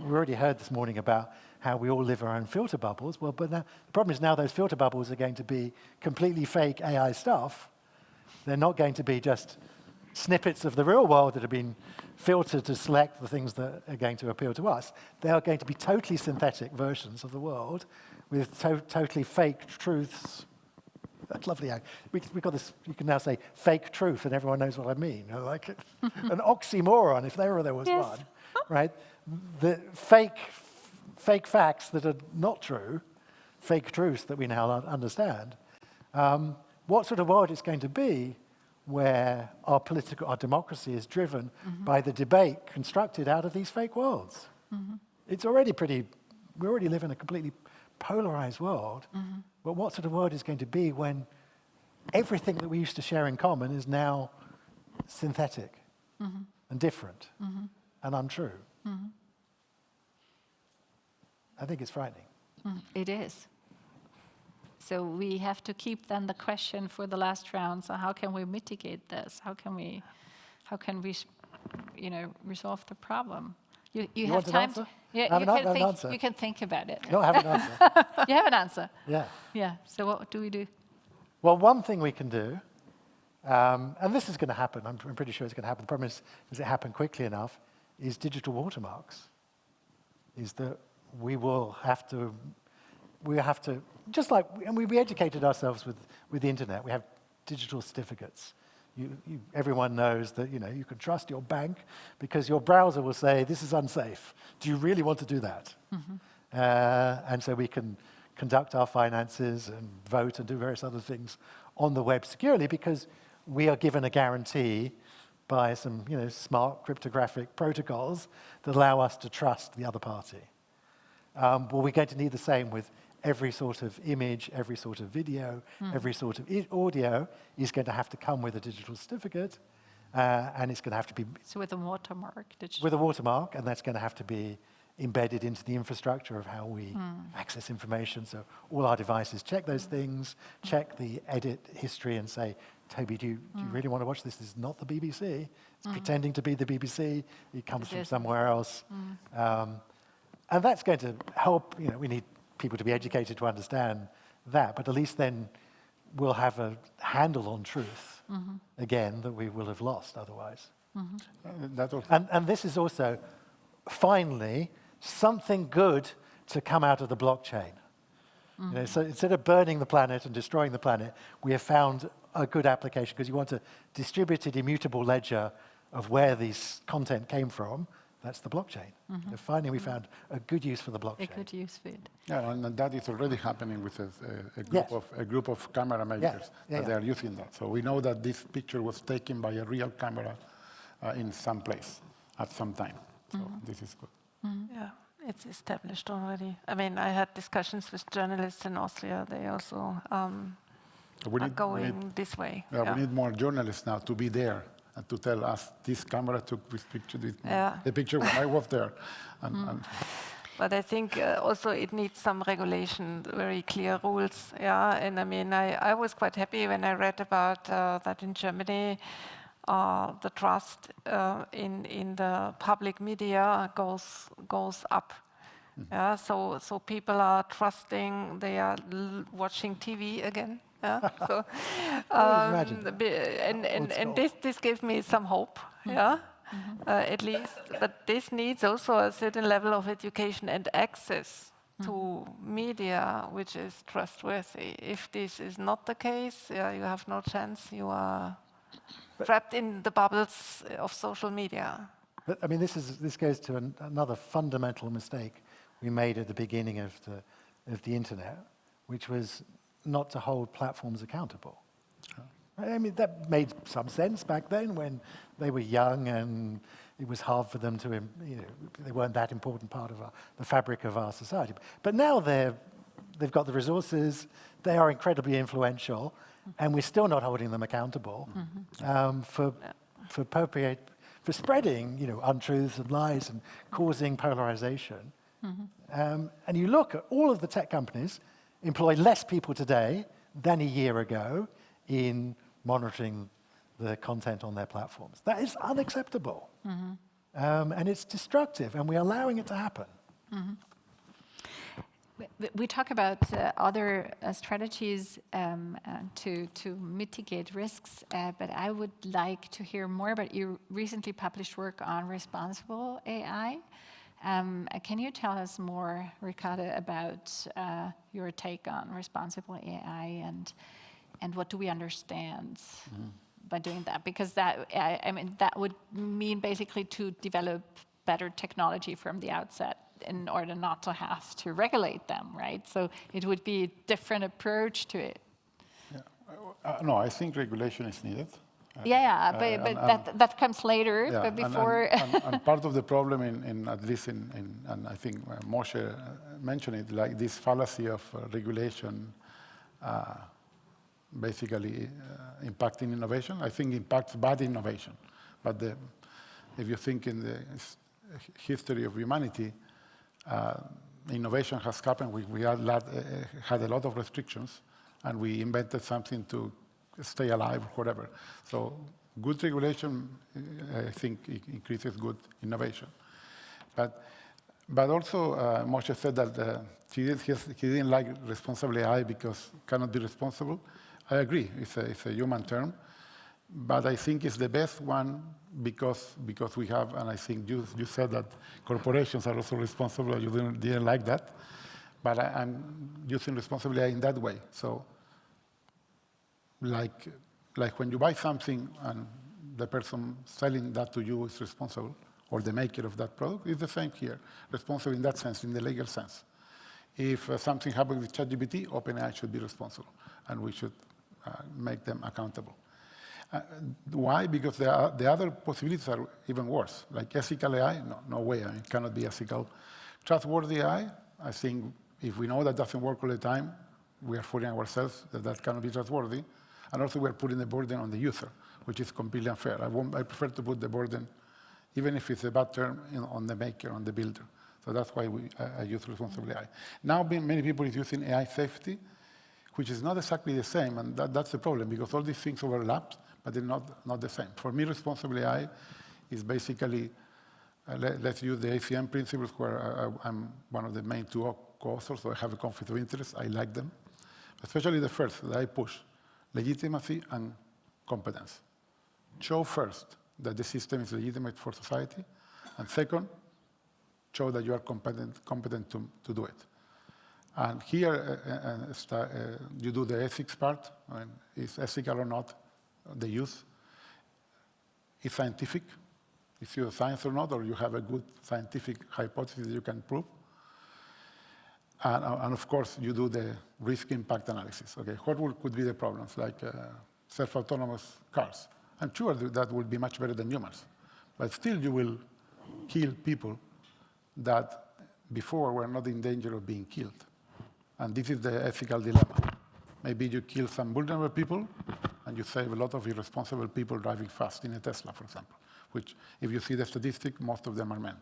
we already heard this morning about how we all live our own filter bubbles. Well, but now, the problem is now those filter bubbles are going to be completely fake AI stuff. They're not going to be just snippets of the real world that have been filtered to select the things that are going to appeal to us. They are going to be totally synthetic versions of the world with totally fake truths. That's lovely. We got this, you can now say fake truth and everyone knows what I mean. I like it. An oxymoron, if ever there was one, right? The fake facts that are not true, fake truths that we now understand. What sort of world is going to be where our democracy is driven by the debate constructed out of these fake worlds? It's already we already live in a completely polarized world. But what sort of world is going to be when everything that we used to share in common is now synthetic and different and untrue? I think it's frightening. It is. So we have to keep then the question for the last round. So how can we mitigate this? How can we resolve the problem? You have time to, you can think about it. No, I have an answer. You have an answer? Yeah. Yeah, so what do we do? Well, one thing we can do, and this is going to happen, I'm pretty sure it's going to happen, the problem is, does it happen quickly enough, is digital watermarks. Is that we have to, just like, and we educated ourselves with the internet, we have digital certificates. Everyone knows that you can trust your bank because your browser will say, this is unsafe. Do you really want to do that? And so we can conduct our finances and vote and do various other things on the web securely because we are given a guarantee by some smart cryptographic protocols that allow us to trust the other party. Well, we're going to need the same with every sort of image, every sort of video, every sort of audio is going to have to come with a digital certificate, and it's going to have to be... So with a watermark? With a watermark, and that's going to have to be embedded into the infrastructure of how we access information. So all our devices check those things, check the edit history and say, Toby, do you really want to watch this? This is not the BBC. It's pretending to be the BBC. It comes from somewhere else. And that's going to help, we need people to be educated to understand that, but at least then we'll have a handle on truth again that we will have lost otherwise. And this is also, finally, something good to come out of the blockchain. So instead of burning the planet and destroying the planet, we have found a good application because you want a distributed, immutable ledger of where this content came from. That's the blockchain. Finally, we found a good use for the blockchain. A good use for it. Yeah, and that is already happening with a group of camera makers that they are using that. So we know that this picture was taken by a real camera in some place at some time. So this is good. Yeah, it's established already. I mean, I had discussions with journalists in Austria. They also are going this way. Yeah, we need more journalists now to be there and to tell us this camera took this picture, the picture when I was there. But I think also it needs some regulation, very clear rules. Yeah, and I mean, I was quite happy when I read about that in Germany. The trust in the public media goes up. Yeah, so people are trusting. They are watching TV again. Yeah, so and this gave me some hope. Yeah. At least, but this needs also a certain level of education and access to media, which is trustworthy. If this is not the case, you have no chance. You are trapped in the bubbles of social media. But I mean, this goes to another fundamental mistake we made at the beginning of the internet, which was not to hold platforms accountable. I mean, that made some sense back then when they were young and it was hard for them to, they weren't that important part of the fabric of our society. But now they've got the resources, they are incredibly influential, and we're still not holding them accountable for spreading, untruths and lies and causing polarization. And you look at all of the tech companies employ less people today than a year ago in monitoring the content on their platforms. That is unacceptable. And it's destructive, and we're allowing it to happen. We talk about other strategies to mitigate risks, but I would like to hear more about your recently published work on responsible AI. Can you tell us more, Ricardo, about your take on responsible AI and what do we understand by doing that? Because that would mean basically to develop better technology from the outset in order not to have to regulate them, right? So it would be a different approach to it. Yeah. No, I think regulation is needed. But that comes later. Yeah, but before, and part of the problem, at least and I think Moshe mentioned it, like this fallacy of regulation, basically impacting innovation. I think impacts bad innovation. But if you think in the history of humanity, innovation has happened. We had a lot of restrictions, and we invented something to stay alive or whatever. So good regulation, I think, increases good innovation. But also, Moshe said that he didn't like responsible AI because it cannot be responsible. I agree, it's a human term, but I think it's the best one because we have, and I think you said that corporations are also responsible. You didn't like that, but I'm using responsible AI in that way. So, like when you buy something and the person selling that to you is responsible, or the maker of that product, it's the same here. Responsible in that sense, in the legal sense. If something happens with ChatGPT, OpenAI should be responsible, and we should make them accountable. Why? Because the other possibilities are even worse. Like ethical AI, no way, it cannot be ethical. Trustworthy AI, I think if we know that doesn't work all the time, we are fooling ourselves that cannot be trustworthy. And also we're putting the burden on the user, which is completely unfair. I prefer to put the burden, even if it's a bad term, on the maker, on the builder. So that's why I use responsible AI. Now many people are using AI safety, which is not exactly the same, and that's the problem, because all these things overlap, but they're not the same. For me, responsible AI is basically, let's use the ACM principles, where I'm one of the main two co-authors, so I have a conflict of interest. I like them, especially the first that I push, legitimacy and competence. Show first that the system is legitimate for society, and second, show that you are competent to do it. And here, you do the ethics part. I mean, is ethical or not the use? Is scientific? Is it science or not, or you have a good scientific hypothesis you can prove? And of course, you do the risk impact analysis. Okay, what could be the problems, like self-autonomous cars? I'm sure that will be much better than humans, but still you will kill people that before were not in danger of being killed. And this is the ethical dilemma. Maybe you kill some vulnerable people, and you save a lot of irresponsible people driving fast in a Tesla, for example, which, if you see the statistic, most of them are men.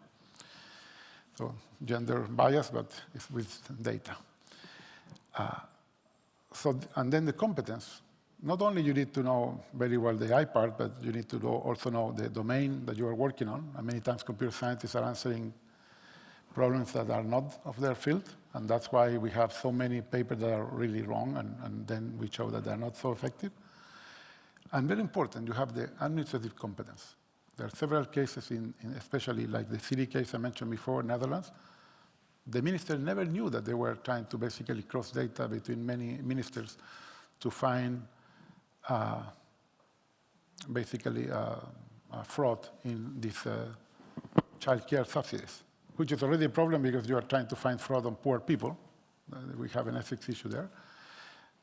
So gender bias, but it's with data. And then the competence. Not only you need to know very well the AI part, but you need to also know the domain that you are working on. And many times computer scientists are answering problems that are not of their field. And that's why we have so many papers that are really wrong, and then we show that they're not so effective. And very important, you have the administrative competence. There are several cases, especially like the city case I mentioned before, Netherlands. The minister never knew that they were trying to basically cross data between many ministers to find basically fraud in these child care subsidies, which is already a problem because you are trying to find fraud on poor people. We have an ethics issue there.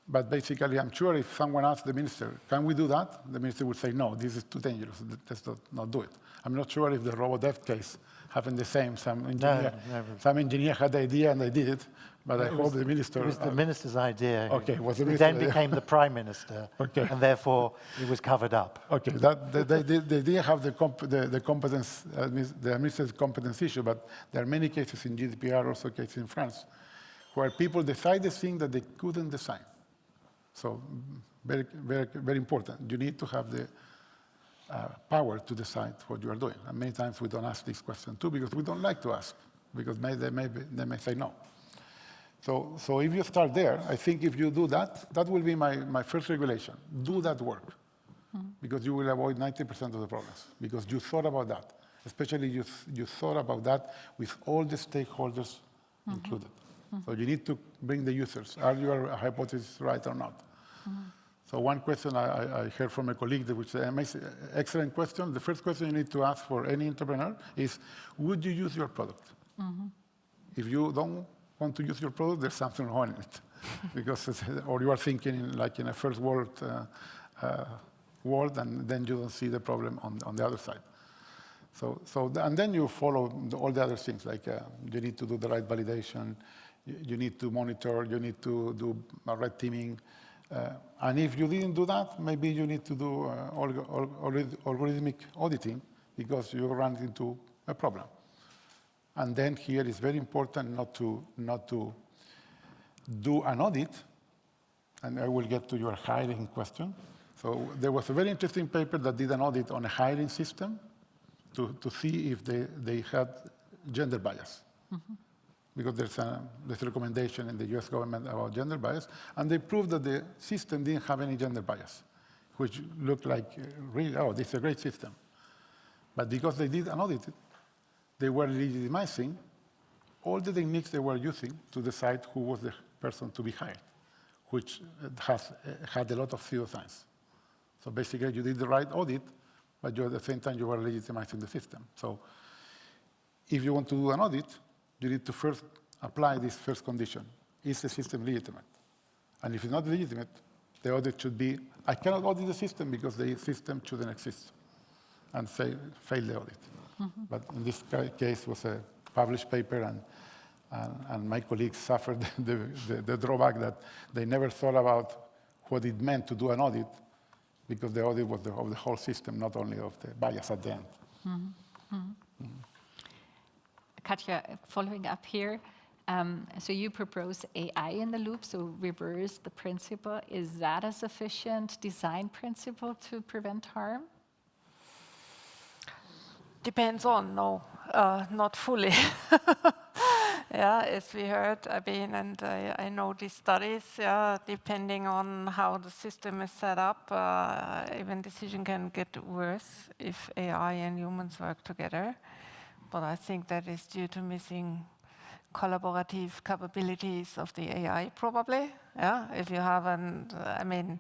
But basically, I'm sure if someone asked the minister, can we do that? The minister would say, no, this is too dangerous. Let's not do it. I'm not sure if the RoboDev case happened the same. Some engineer had the idea and they did it. But I hope the minister... It was the minister's idea. Okay, was the who minister, then became the prime minister. Okay. And therefore, it was covered up. Okay, they didn't have the competence, the administrative competence issue, but there are many cases in GDPR, also cases in France, where people decided things that they couldn't design. So very, very, very important. You need to have the power to decide what you are doing. And many times we don't ask this question too, because we don't like to ask, because they may say no. So if you start there, I think if you do that, that will be my first regulation. Do that work, because you will avoid 90% of the problems, because you thought about that. Especially you thought about that with all the stakeholders included. So you need to bring the users. Are your hypotheses right or not? So one question I heard from a colleague, which is an excellent question. The first question you need to ask for any entrepreneur is, would you use your product? If you don't want to use your product, there's something wrong in it. Because or you are thinking like in a first world and then you don't see the problem on the other side. And then you follow all the other things, like you need to do the right validation, you need to monitor, you need to do red teaming. And if you didn't do that, maybe you need to do algorithmic auditing, because you run into a problem. And then here it's very important not to do an audit, and I will get to your hiring question. So there was a very interesting paper that did an audit on a hiring system to see if they had gender bias. Because there's a recommendation in the US government about gender bias, and they proved that the system didn't have any gender bias, which looked like, really, oh, this is a great system. But because they did an audit, they were legitimizing all the techniques they were using to decide who was the person to be hired, which had a lot of pseudoscience. So basically, you did the right audit, but at the same time, you were legitimizing the system. So if you want to do an audit, you need to first apply this first condition. Is the system legitimate? And if it's not legitimate, the audit should be, I cannot audit the system because the system shouldn't exist, and fail the audit. But in this case, it was a published paper, and my colleagues suffered the drawback that they never thought about what it meant to do an audit, because the audit was of the whole system, not only of the bias at the end. Katja, following up here, so you propose AI in the loop, so reverse the principle. Is that a sufficient design principle to prevent harm? Depends on, no, not fully. Yeah, as we heard, I mean, and I know these studies, yeah, depending on how the system is set up, even decision can get worse if AI and humans work together. But I think that is due to missing collaborative capabilities of the AI, probably. Yeah, if you haven't, I mean,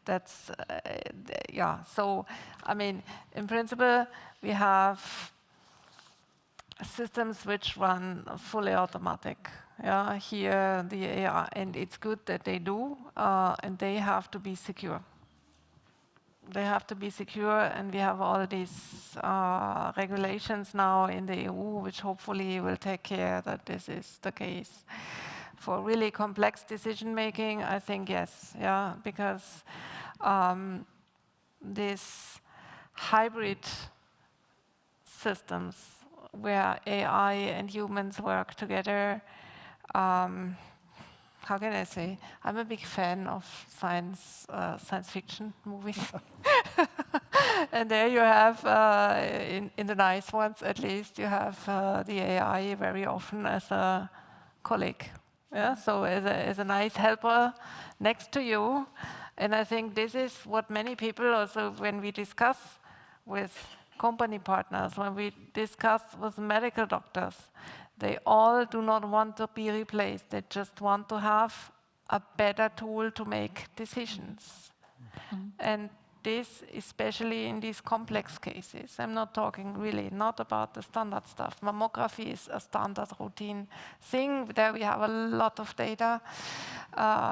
that's, yeah. So, I mean, in principle, we have systems which run fully automatic. Yeah, here the AI, and it's good that they do, and they have to be secure. they have to be secure, and we have all these regulations now in the EU, which hopefully will take care that this is the case. For really complex decision making, I think yes, yeah, because these hybrid systems where AI and humans work together, how can I say? I'm a big fan of science fiction movies. And there you have, in the nice ones at least, you have the AI very often as a colleague. Yeah? So as a nice helper next to you. And I think this is what many people also, when we discuss with company partners, when we discuss with medical doctors, they all do not want to be replaced. They just want to have a better tool to make decisions. And this, especially in these complex cases, I'm not talking really not about the standard stuff. Mammography is a standard routine thing. There we have a lot of data.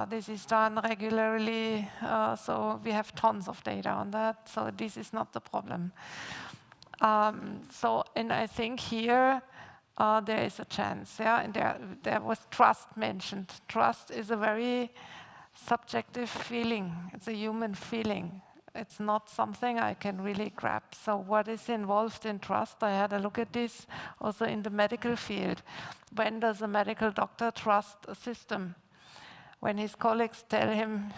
This is done regularly, so we have tons of data on that. So this is not the problem. And I think here, there is a chance, yeah, and there was trust mentioned. Trust is a very subjective feeling. It's a human feeling. It's not something I can really grab. So what is involved in trust? I had a look at this also in the medical field. When does a medical doctor trust a system? When his colleagues tell him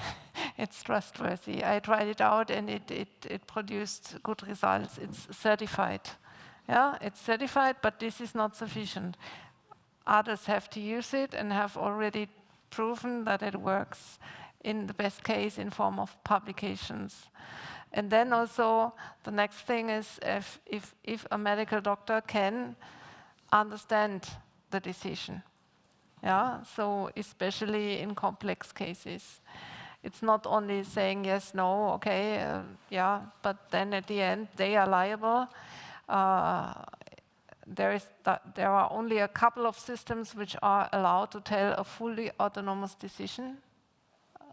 it's trustworthy. I tried it out and it produced good results. It's certified. Yeah, it's certified, but this is not sufficient. Others have to use it and have already proven that it works, in the best case in form of publications. And then also the next thing is if a medical doctor can understand the decision. Yeah, so especially in complex cases. It's not only saying yes, no, okay, yeah, but then at the end they are liable. There are only a couple of systems which are allowed to tell a fully autonomous decision,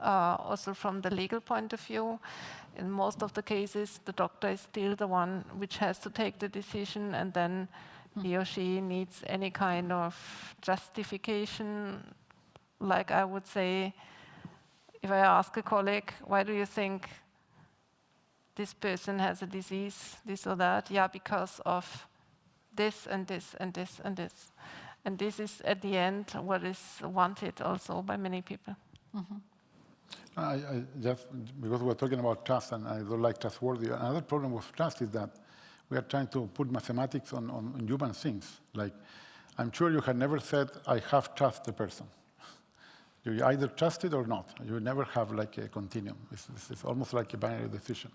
also from the legal point of view. In most of the cases, the doctor is still the one which has to take the decision, and then he or she needs any kind of justification. Like I would say, if I ask a colleague, why do you think this person has a disease, this or that? Yeah, because of this and this and this and this. And this is, at the end, what is wanted also by many people. I just, because we're talking about trust, and I don't like trustworthy, another problem with trust is that we are trying to put mathematics on human things. Like, I'm sure you have never said, I have trust the person. You either trust it or not. You never have like a continuum. It's almost like a binary decision.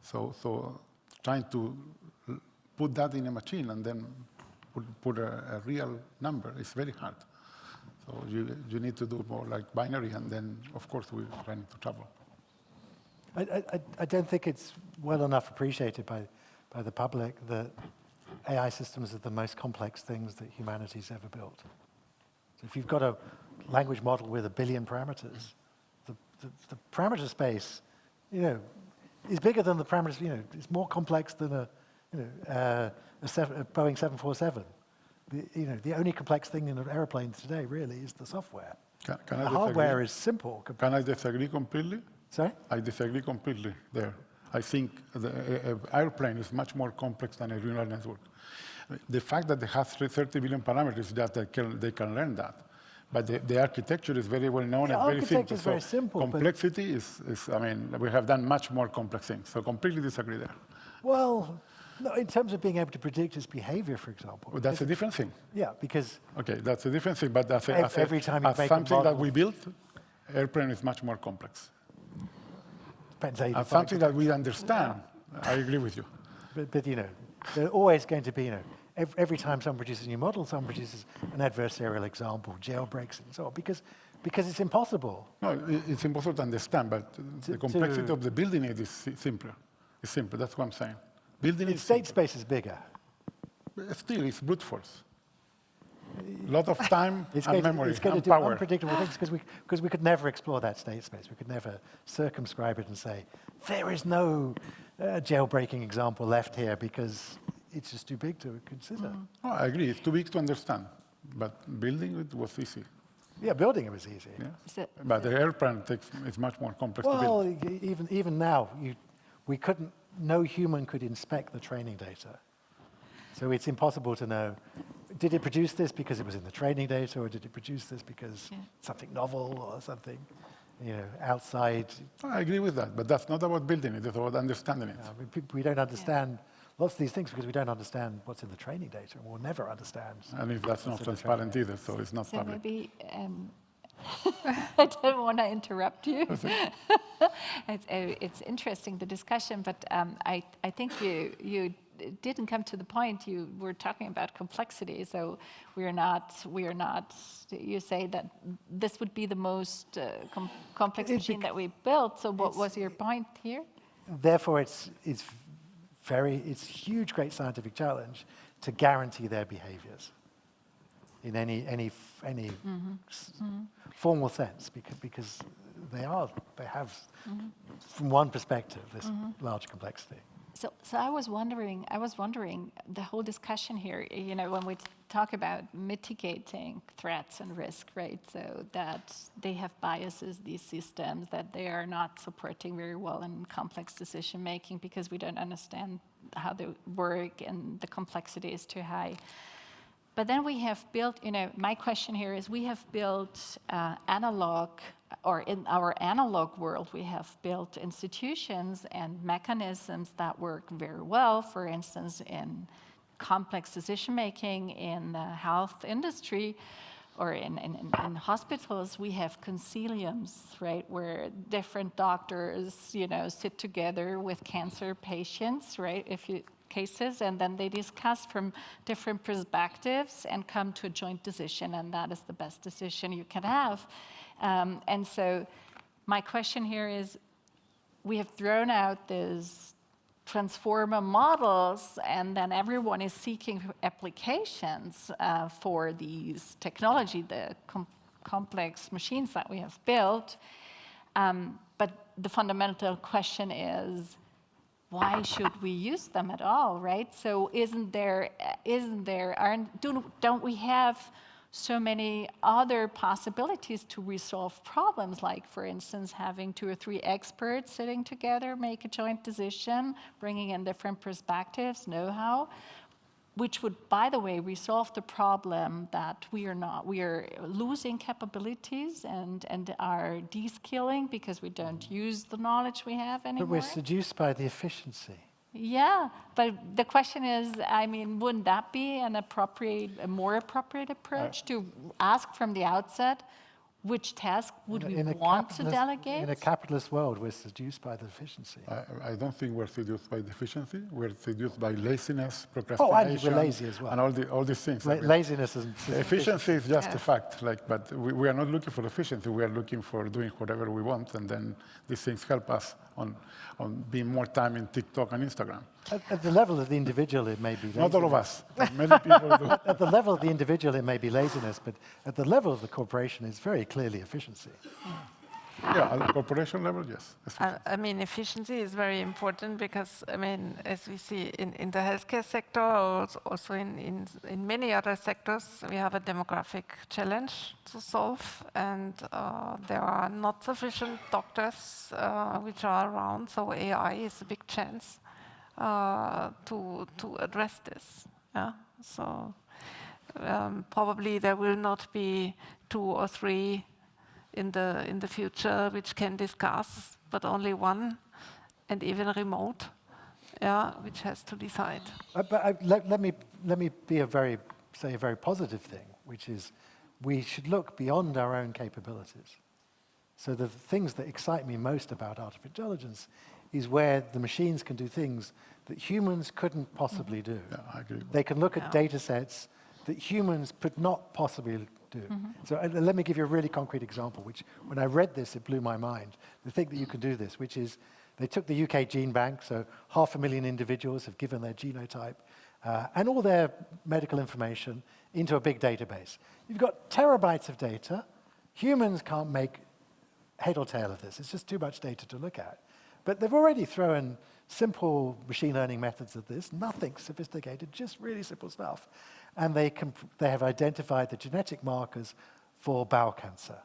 So trying to put that in a machine and then put a real number is very hard. So you need to do more like binary, and then, of course, we run into trouble. I don't think it's well enough appreciated by the public that AI systems are the most complex things that humanity's ever built. So if you've got a language model with 1 billion parameters, the parameter space, is bigger than the parameters. It's more complex than a Boeing 747. The only complex thing in airplanes today really is the software. The hardware is simple. Can I disagree completely? Sorry? I disagree completely there. I think the airplane is much more complex than a neural network. The fact that they have 30 billion parameters, that they can learn that. But the architecture is very well known and very simple. Is very simple. Complexity is, I mean, we have done much more complex things. So completely disagree there. Well, no, in terms of being able to predict its behavior, for example. Well, that's a different thing. Yeah, because... Okay, that's a different thing, but as something that we built, airplane is much more complex. Depends how you as something that we understand, I agree with you. But there are always going to be, every time someone produces a new model, someone produces an adversarial example, jailbreaks, and so on, because it's impossible. No, it's impossible to understand, but the complexity of the building it is simpler. It's simple, that's what I'm saying. Building the state space is bigger. Still, it's brute force. A lot of time and memory it's going and to do power. unpredictable things because we could never explore that state space. We could never circumscribe it and say, there is no jailbreaking example left here because it's just too big to consider. Oh, I agree. It's too big to understand. But building it was easy. Yeah, building it was easy. Yeah. But the airplane is much more complex to Well, build. even now, no human could inspect the training data. So it's impossible to know, did it produce this because it was in the training data, or did it produce this because something novel or something, outside? I agree with that, but that's not about building it, it's about understanding it. We don't understand lots of these things because we don't understand what's in the training data, and we'll never understand. And if that's not transparent either, so it's not So public. maybe, I don't want to interrupt you. It's interesting, the discussion, but I think you didn't come to the point. You were talking about complexity, so we are not. You say that this would be the most complex machine that we built. So what was your point here? Therefore, it's huge, great scientific challenge to guarantee their behaviors in any formal sense, because they have, from one perspective, this large complexity. So I was wondering, the whole discussion here, when we talk about mitigating threats and risk, right? So that they have biases, these systems, that they are not supporting very well in complex decision making because we don't understand how they work and the complexity is too high. But then we have built, my question here is, we have built in our analog world, we have built institutions and mechanisms that work very well, for instance, in complex decision-making in the health industry or in hospitals. We have consiliums, right, where different doctors, sit together with cancer patients, right, cases, and then they discuss from different perspectives and come to a joint decision, and that is the best decision you can have. And so my question here is, we have thrown out these transformer models, and then everyone is seeking applications for these technology, the complex machines that we have built. But the fundamental question is, why should we use them at all, right? So don't we have so many other possibilities to resolve problems, like, for instance, having 2 or 3 experts sitting together, make a joint decision, bringing in different perspectives, know-how, which would, by the way, resolve the problem that we are losing capabilities and are de-skilling because we don't use the knowledge we have anymore. But we're seduced by the efficiency. Yeah, but the question is, wouldn't that be a more appropriate approach to ask from the outset which task would we want to delegate? In a capitalist world, we're seduced by the efficiency. I don't think we're seduced by the efficiency. We're seduced by laziness, procrastination. And we're lazy as well. And all these things. Laziness is efficiency is just a fact. But we are not looking for efficiency. We are looking for doing whatever we want, and then these things help us on being more time in TikTok and Instagram. At the level of the individual, it may be laziness. Not all of us. Many people do. At the level of the individual, it may be laziness, but at the level of the corporation, it's very clearly efficiency. Yeah, at the corporation level, yes. Efficiency is very important because, as we see in the healthcare sector, or also in many other sectors, we have a demographic challenge to solve, and there are not sufficient doctors which are around, so AI is a big chance to address this. Yeah? So probably there will not be 2 or 3 in the future which can discuss, but only one, and even remote, which has to decide. Let me be a very positive thing, which is we should look beyond our own capabilities. So the things that excite me most about artificial intelligence is where the machines can do things that humans couldn't possibly do. Yeah, I agree. They can look at data sets that humans could not possibly do. So let me give you a really concrete example, which when I read this, it blew my mind. The thing that you can do this, which is they took the UK gene bank, so 500,000 individuals have given their genotype, and all their medical information into a big database. You've got terabytes of data. Humans can't make head or tail of this. It's just too much data to look at. But they've already thrown simple machine learning methods at this, nothing sophisticated, just really simple stuff. And they have identified the genetic markers for bowel cancer.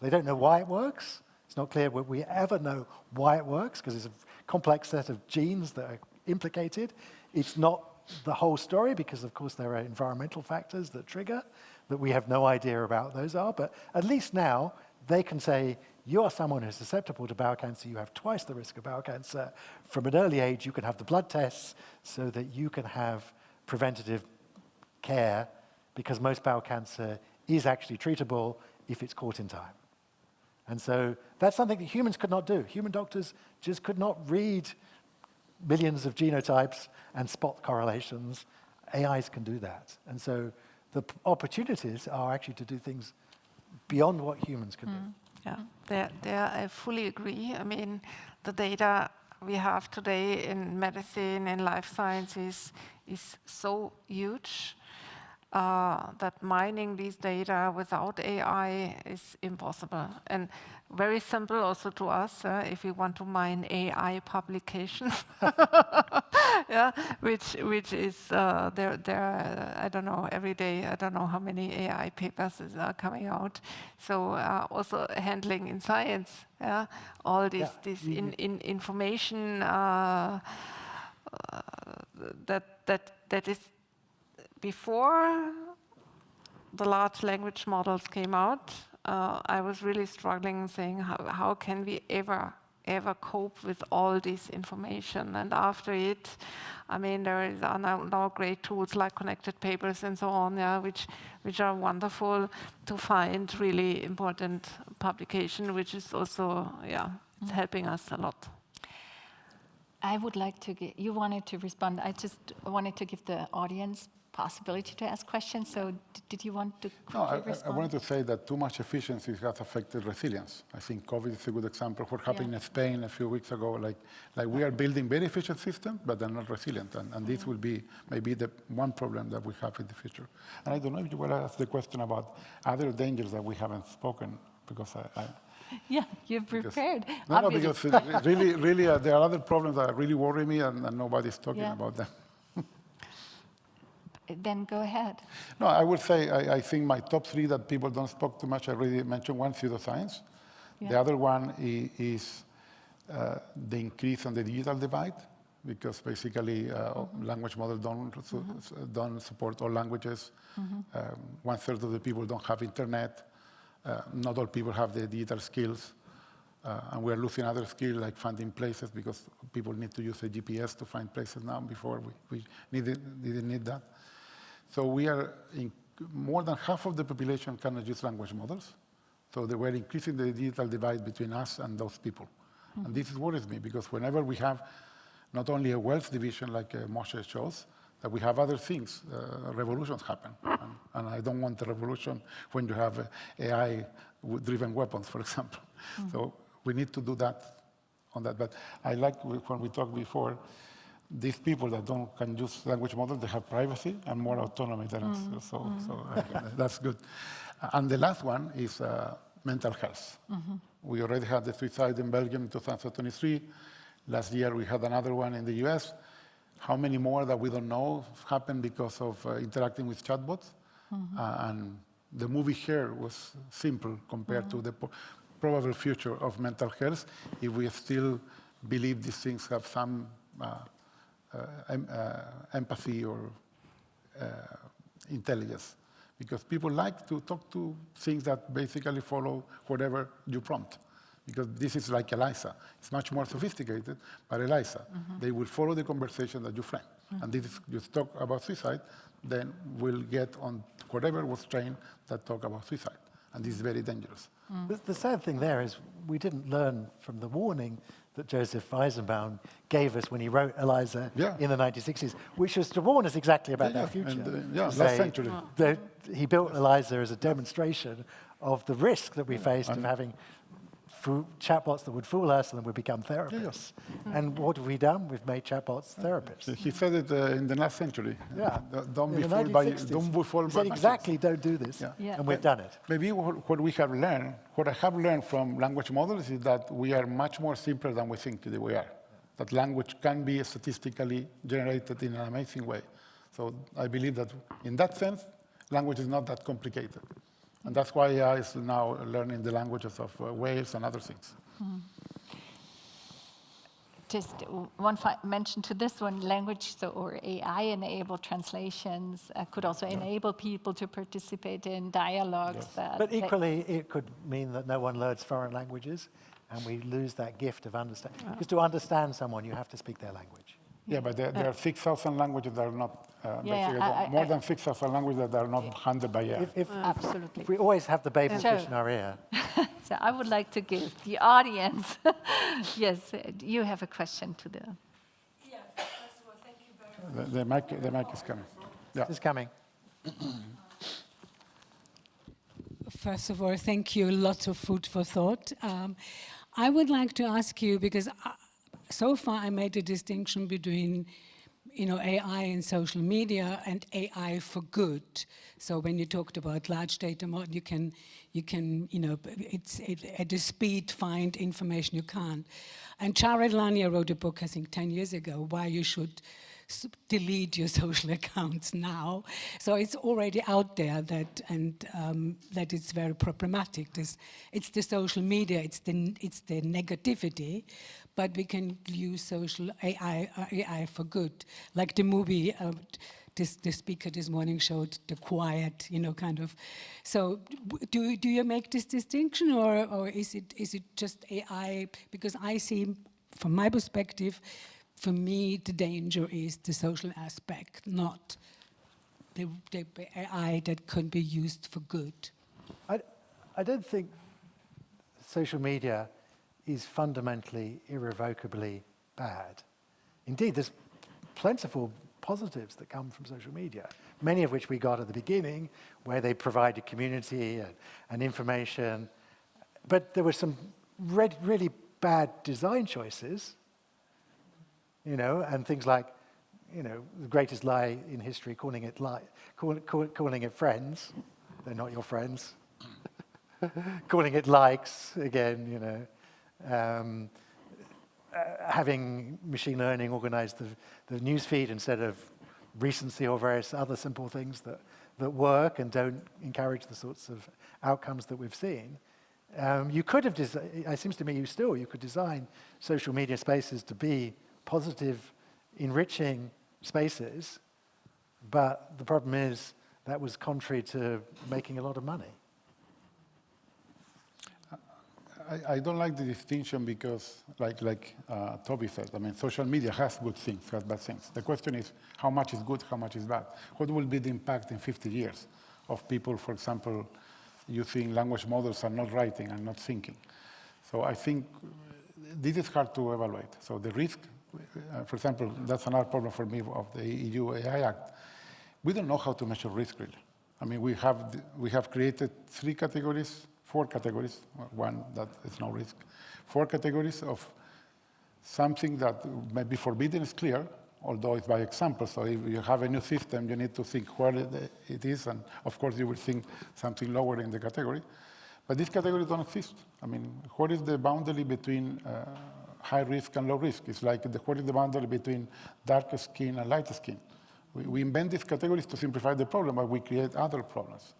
They don't know why it works. It's not clear we ever know why it works, because it's a complex set of genes that are implicated. It's not the whole story, because of course there are environmental factors that trigger, that we have no idea about those are, but at least now they can say, you are someone who's susceptible to bowel cancer, you have twice the risk of bowel cancer. From an early age, you can have the blood tests so that you can have preventative care, because most bowel cancer is actually treatable if it's caught in time. And so that's something that humans could not do. Human doctors just could not read millions of genotypes and spot correlations. AIs can do that. And so the opportunities are actually to do things beyond what humans can do. Yeah, there I fully agree. I mean, the data we have today in medicine and life sciences is so huge that mining these data without AI is impossible. And very simple also to us, if you want to mine AI publications, which is there. I don't know, every day, I don't know how many AI papers are coming out. So also handling in science, all this information that is before the large language models came out. I was really struggling, saying how can we ever cope with all this information? And after it, I mean, there are now great tools like connected papers and so on, which are wonderful to find really important publication, which is also it's helping us a lot. I would like to you wanted to respond. I just wanted to give the audience possibility to ask questions. So did you want to quickly respond? I wanted to say that too much efficiency has affected resilience. I think COVID is a good example. What happened in Spain a few weeks ago, like we are building very efficient systems, but they're not resilient. And this will be maybe the one problem that we have in the future. And I don't know if you want to ask the question about other dangers that we haven't spoken, because you've prepared. No, because really, there are other problems that really worry me, and nobody's talking about them. Then go ahead. No, I would say I think my top three that people don't spoke too much. I already mentioned one, pseudoscience. The other one is the increase on the digital divide, because basically language models don't support all languages. 1/3 of the people don't have internet. Not all people have the digital skills. And we're losing other skills like finding places, because people need to use a GPS to find places now. Before we didn't need that. So we are more than half of the population cannot use language models. So we're increasing the digital divide between us and those people. And this worries me, because whenever we have not only a wealth division like Moshe shows, that we have other things, revolutions happen. And I don't want a revolution when you have AI-driven weapons, for example. So we need to do that on that. But I like when we talked before, these people that can use language models, they have privacy and more autonomy than us. So that's good. And the last one is mental health. We already had the suicide in Belgium in 2023. Last year, we had another one in the US. How many more that we don't know happened because of interacting with chatbots? And the movie here was simple compared to the probable future of mental health, if we still believe these things have some empathy or intelligence. Because people like to talk to things that basically follow whatever you prompt. Because this is like ELIZA. It's much more sophisticated, but ELIZA, they will follow the conversation that you frame. And this is, you talk about suicide, then we'll get on whatever was trained that talk about suicide. And this is very dangerous. The sad thing there is we didn't learn from the warning that Joseph Eisenbaum gave us when he wrote ELIZA in the 1960s, which was to warn us exactly about that future. And, last century. He built ELIZA as a demonstration of the risk that we faced of having chatbots that would fool us and then would become therapists. And what have we done? We've made chatbots therapists. He said it in the last century. Yeah. Don't be In the fooled by 1960s. don't be fooled He by said machines. exactly, don't do this. Yeah. And we've done it. Maybe what we have learned, what I have learned from language models is that we are much more simpler than we think that we are. That language can be statistically generated in an amazing way. So I believe that in that sense, language is not that complicated. And that's why AI is now learning the languages of whales and other things. Just one mention to this one, language or AI-enabled translations could also enable people to participate in dialogues. But equally, it could mean that no one learns foreign languages, and we lose that gift of understanding. Because to understand someone, you have to speak their language. Yeah, but there are 6,000 languages that are not, more than 6,000 languages that are not handled by AI. Absolutely. If we always have the baby fish in our ear. So I would like to give the audience, yes, you have a question to the... Yeah, first of all, thank you very much. The mic is coming. Yeah. It's coming. First of all, thank you. Lots of food for thought. I would like to ask you, because so far I made a distinction between AI and social media and AI for good. So when you talked about large data model, you can it's at a speed find information you can't. And Jared Lanier wrote a book, I think 10 years ago, why you should delete your social accounts now. So it's already out there that it's very problematic. It's the social media, it's the negativity, but we can use social AI for good. Like the movie, the speaker this morning showed the quiet, kind of. So do you make this distinction, or is it just AI? Because I see, from my perspective, for me, the danger is the social aspect, not the AI that can be used for good. I don't think social media is fundamentally, irrevocably bad. Indeed, there's plentiful positives that come from social media, many of which we got at the beginning, where they provide a community and information. But there were some really bad design choices, and things like, the greatest lie in history, calling it friends. They're not your friends. Calling it likes, again, having machine learning organize the news feed instead of recency or various other simple things that work and don't encourage the sorts of outcomes that we've seen. You could have it seems to me you could design social media spaces to be positive, enriching spaces, but the problem is that was contrary to making a lot of money. I don't like the distinction because, like Toby said, social media has good things, has bad things. The question is, how much is good, how much is bad? What will be the impact in 50 years of people, for example, using language models and not writing and not thinking? So I think this is hard to evaluate. So the risk, for example, that's another problem for me of the EU AI Act. We don't know how to measure risk, really. We have created 4 categories, one that is no risk, 4 categories of something that may be forbidden is clear, although it's by example. So if you have a new system, you need to think where it is, and of course you will think something lower in the category. But these categories don't exist. What is the boundary between high risk and low risk? It's like, what is the boundary between dark skin and light skin? We invent these categories to simplify the problem, but we create other problems.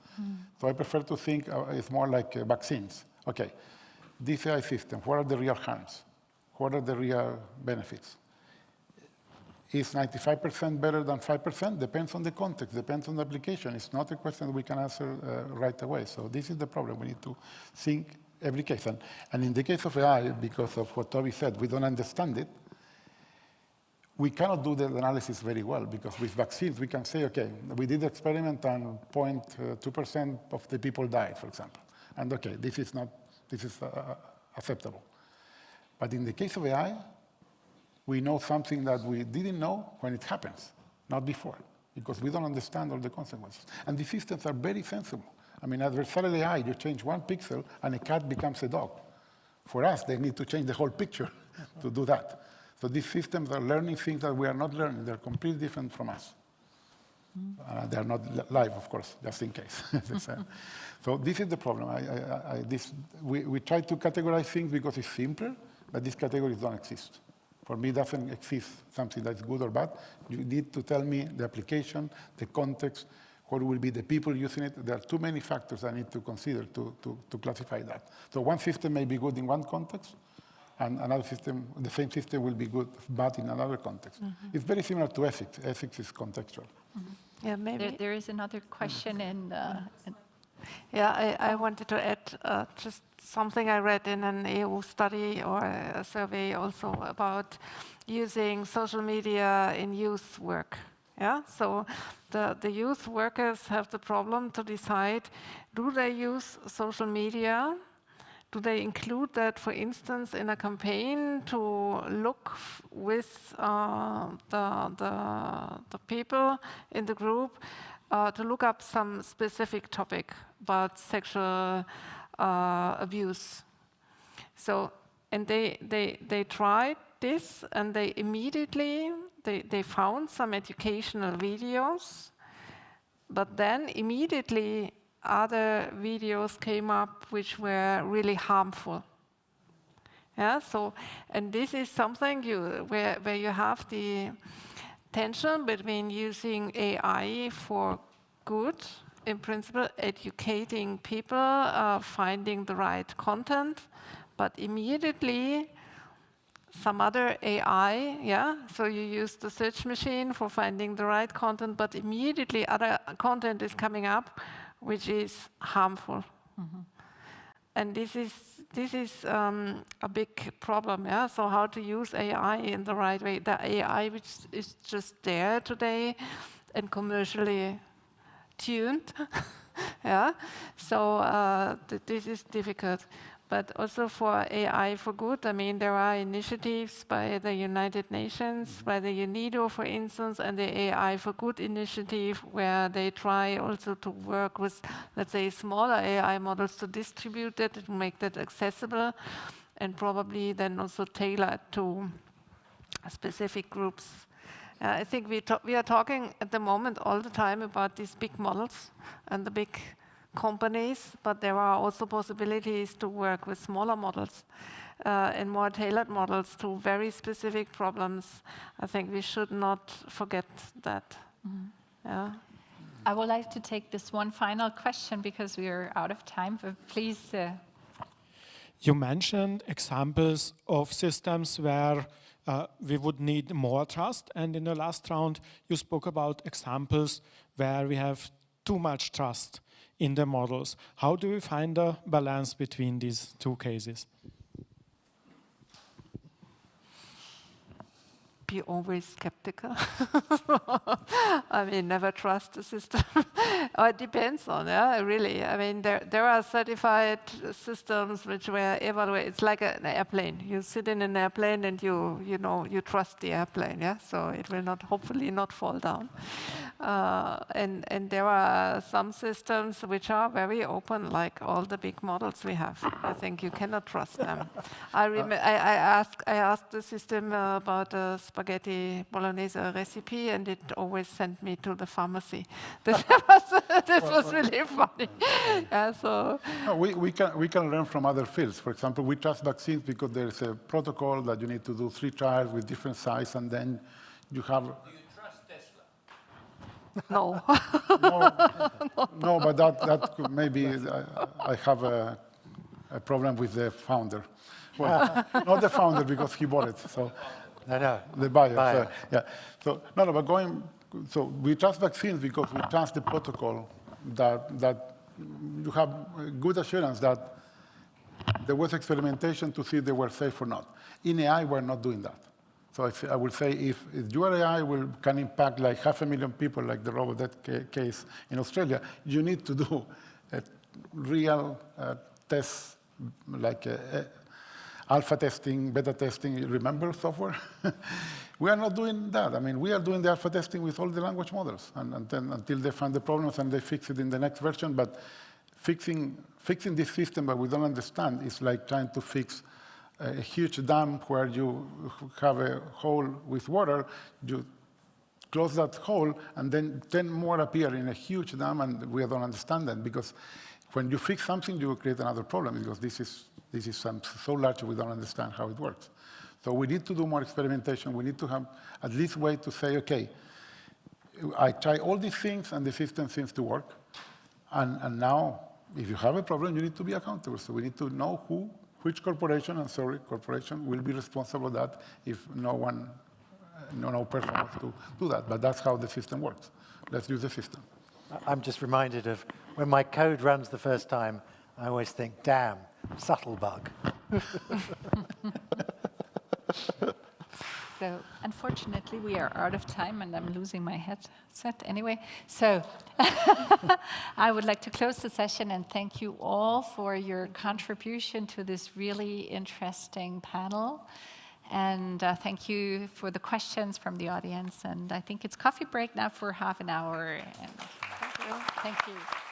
So I prefer to think it's more like vaccines. Okay, this AI system, what are the real harms? What are the real benefits? Is 95% better than 5%? Depends on the context, depends on the application. It's not a question that we can answer right away. So this is the problem. We need to think every case. And in the case of AI, because of what Toby said, we don't understand it. We cannot do the analysis very well, because with vaccines, we can say, okay, we did the experiment and 0.2% of the people died, for example. And okay, this is acceptable. But in the case of AI, we know something that we didn't know when it happens, not before, because we don't understand all the consequences. And the systems are very sensible. Adversarial AI, you change 1 pixel and a cat becomes a dog. For us, they need to change the whole picture to do that. So these systems are learning things that we are not learning. They're completely different from us. They're not live, of course, just in case. So this is the problem. We try to categorize things because it's simpler, but these categories don't exist. For me, it doesn't exist something that's good or bad. You need to tell me the application, the context, what will be the people using it. There are too many factors I need to consider to classify that. So one system may be good in one context, and another system, the same system will be good, bad in another context. It's very similar to ethics. Ethics is contextual. Yeah, maybe. There is another question Yeah, I wanted to add just something I read in an EU study or a survey also about using social media in youth work. Yeah, so the youth workers have the problem to decide, do they use social media? Do they include that, for instance, in a campaign to look with the people in the group to look up some specific topic about sexual abuse? So, and they tried this, and they immediately they found some educational videos, but then immediately other videos came up which were really harmful. Yeah, so, and this is something where you have the tension between using AI for good, in principle, educating people, finding the right content, but immediately some other AI, yeah, so you use the search machine for finding the right content, but immediately other content is coming up which is harmful. And this is a big problem, yeah? So how to use AI in the right way. The AI which is just there today and commercially tuned, yeah? So this is difficult. But also for AI for good, I mean, there are initiatives by the United Nations, by the UNIDO, for instance, and the AI for Good initiative, where they try also to work with, let's say, smaller AI models to distribute it, to make that accessible, and probably then also tailor to specific groups. I think we are talking at the moment all the time about these big models and the big companies, but there are also possibilities to work with smaller models and more tailored models to very specific problems. I think we should not forget that. Yeah. I would like to take this one final question because we are out of time, but please. You mentioned examples of systems where we would need more trust, and in the last round you spoke about examples where we have too much trust in the models. How do we find a balance between these two cases? Be always skeptical. I mean, never trust the system. Or it depends on, yeah, really. I mean, there are certified systems which were evaluated. It's like an airplane. You sit in an airplane and you trust the airplane, yeah? So it will not, hopefully not fall down. And there are some systems which are very open, like all the big models we have. I think you cannot trust them. I asked the system about a spaghetti bolognese recipe, and it always sent me to the pharmacy. This was really funny. Yeah, so no, we can learn from other fields. For example, we trust vaccines because there is a protocol that you need to do 3 trials with different sizes, and then you have. no. No, but that could maybe I have a problem with the founder. Well, not the founder because he bought it. So No. the buyer. So, yeah. So no, but so we trust vaccines because we trust the protocol that you have good assurance that there was experimentation to see if they were safe or not. In AI, we're not doing that. So I would say if your AI can impact like 500,000 people, like the Robot case in Australia, you need to do a real tests, like alpha testing, beta testing. Remember software? We are not doing that. I mean, we are doing the alpha testing with all the language models, and then until they find the problems and they fix it in the next version. But fixing this system that we don't understand is like trying to fix a huge dam where you have a hole with water, you close that hole, and then 10 more appear in a huge dam, and we don't understand that, because when you fix something, you create another problem, because this is so large we don't understand how it works. So we need to do more experimentation. We need to have at least a way to say, okay, I try all these things, and the system seems to work. And now, if you have a problem, you need to be accountable. So we need to know which corporation, corporation will be responsible for that if no person wants to do that. But that's how the system works. Let's use the system. I'm just reminded of when my code runs the first time, I always think, damn, subtle bug. So unfortunately, we are out of time, and I'm losing my headset anyway. So I would like to close the session and thank you all for your contribution to this really interesting panel. And thank you for the questions from the audience. And I think it's coffee break now for half an hour. And thank you.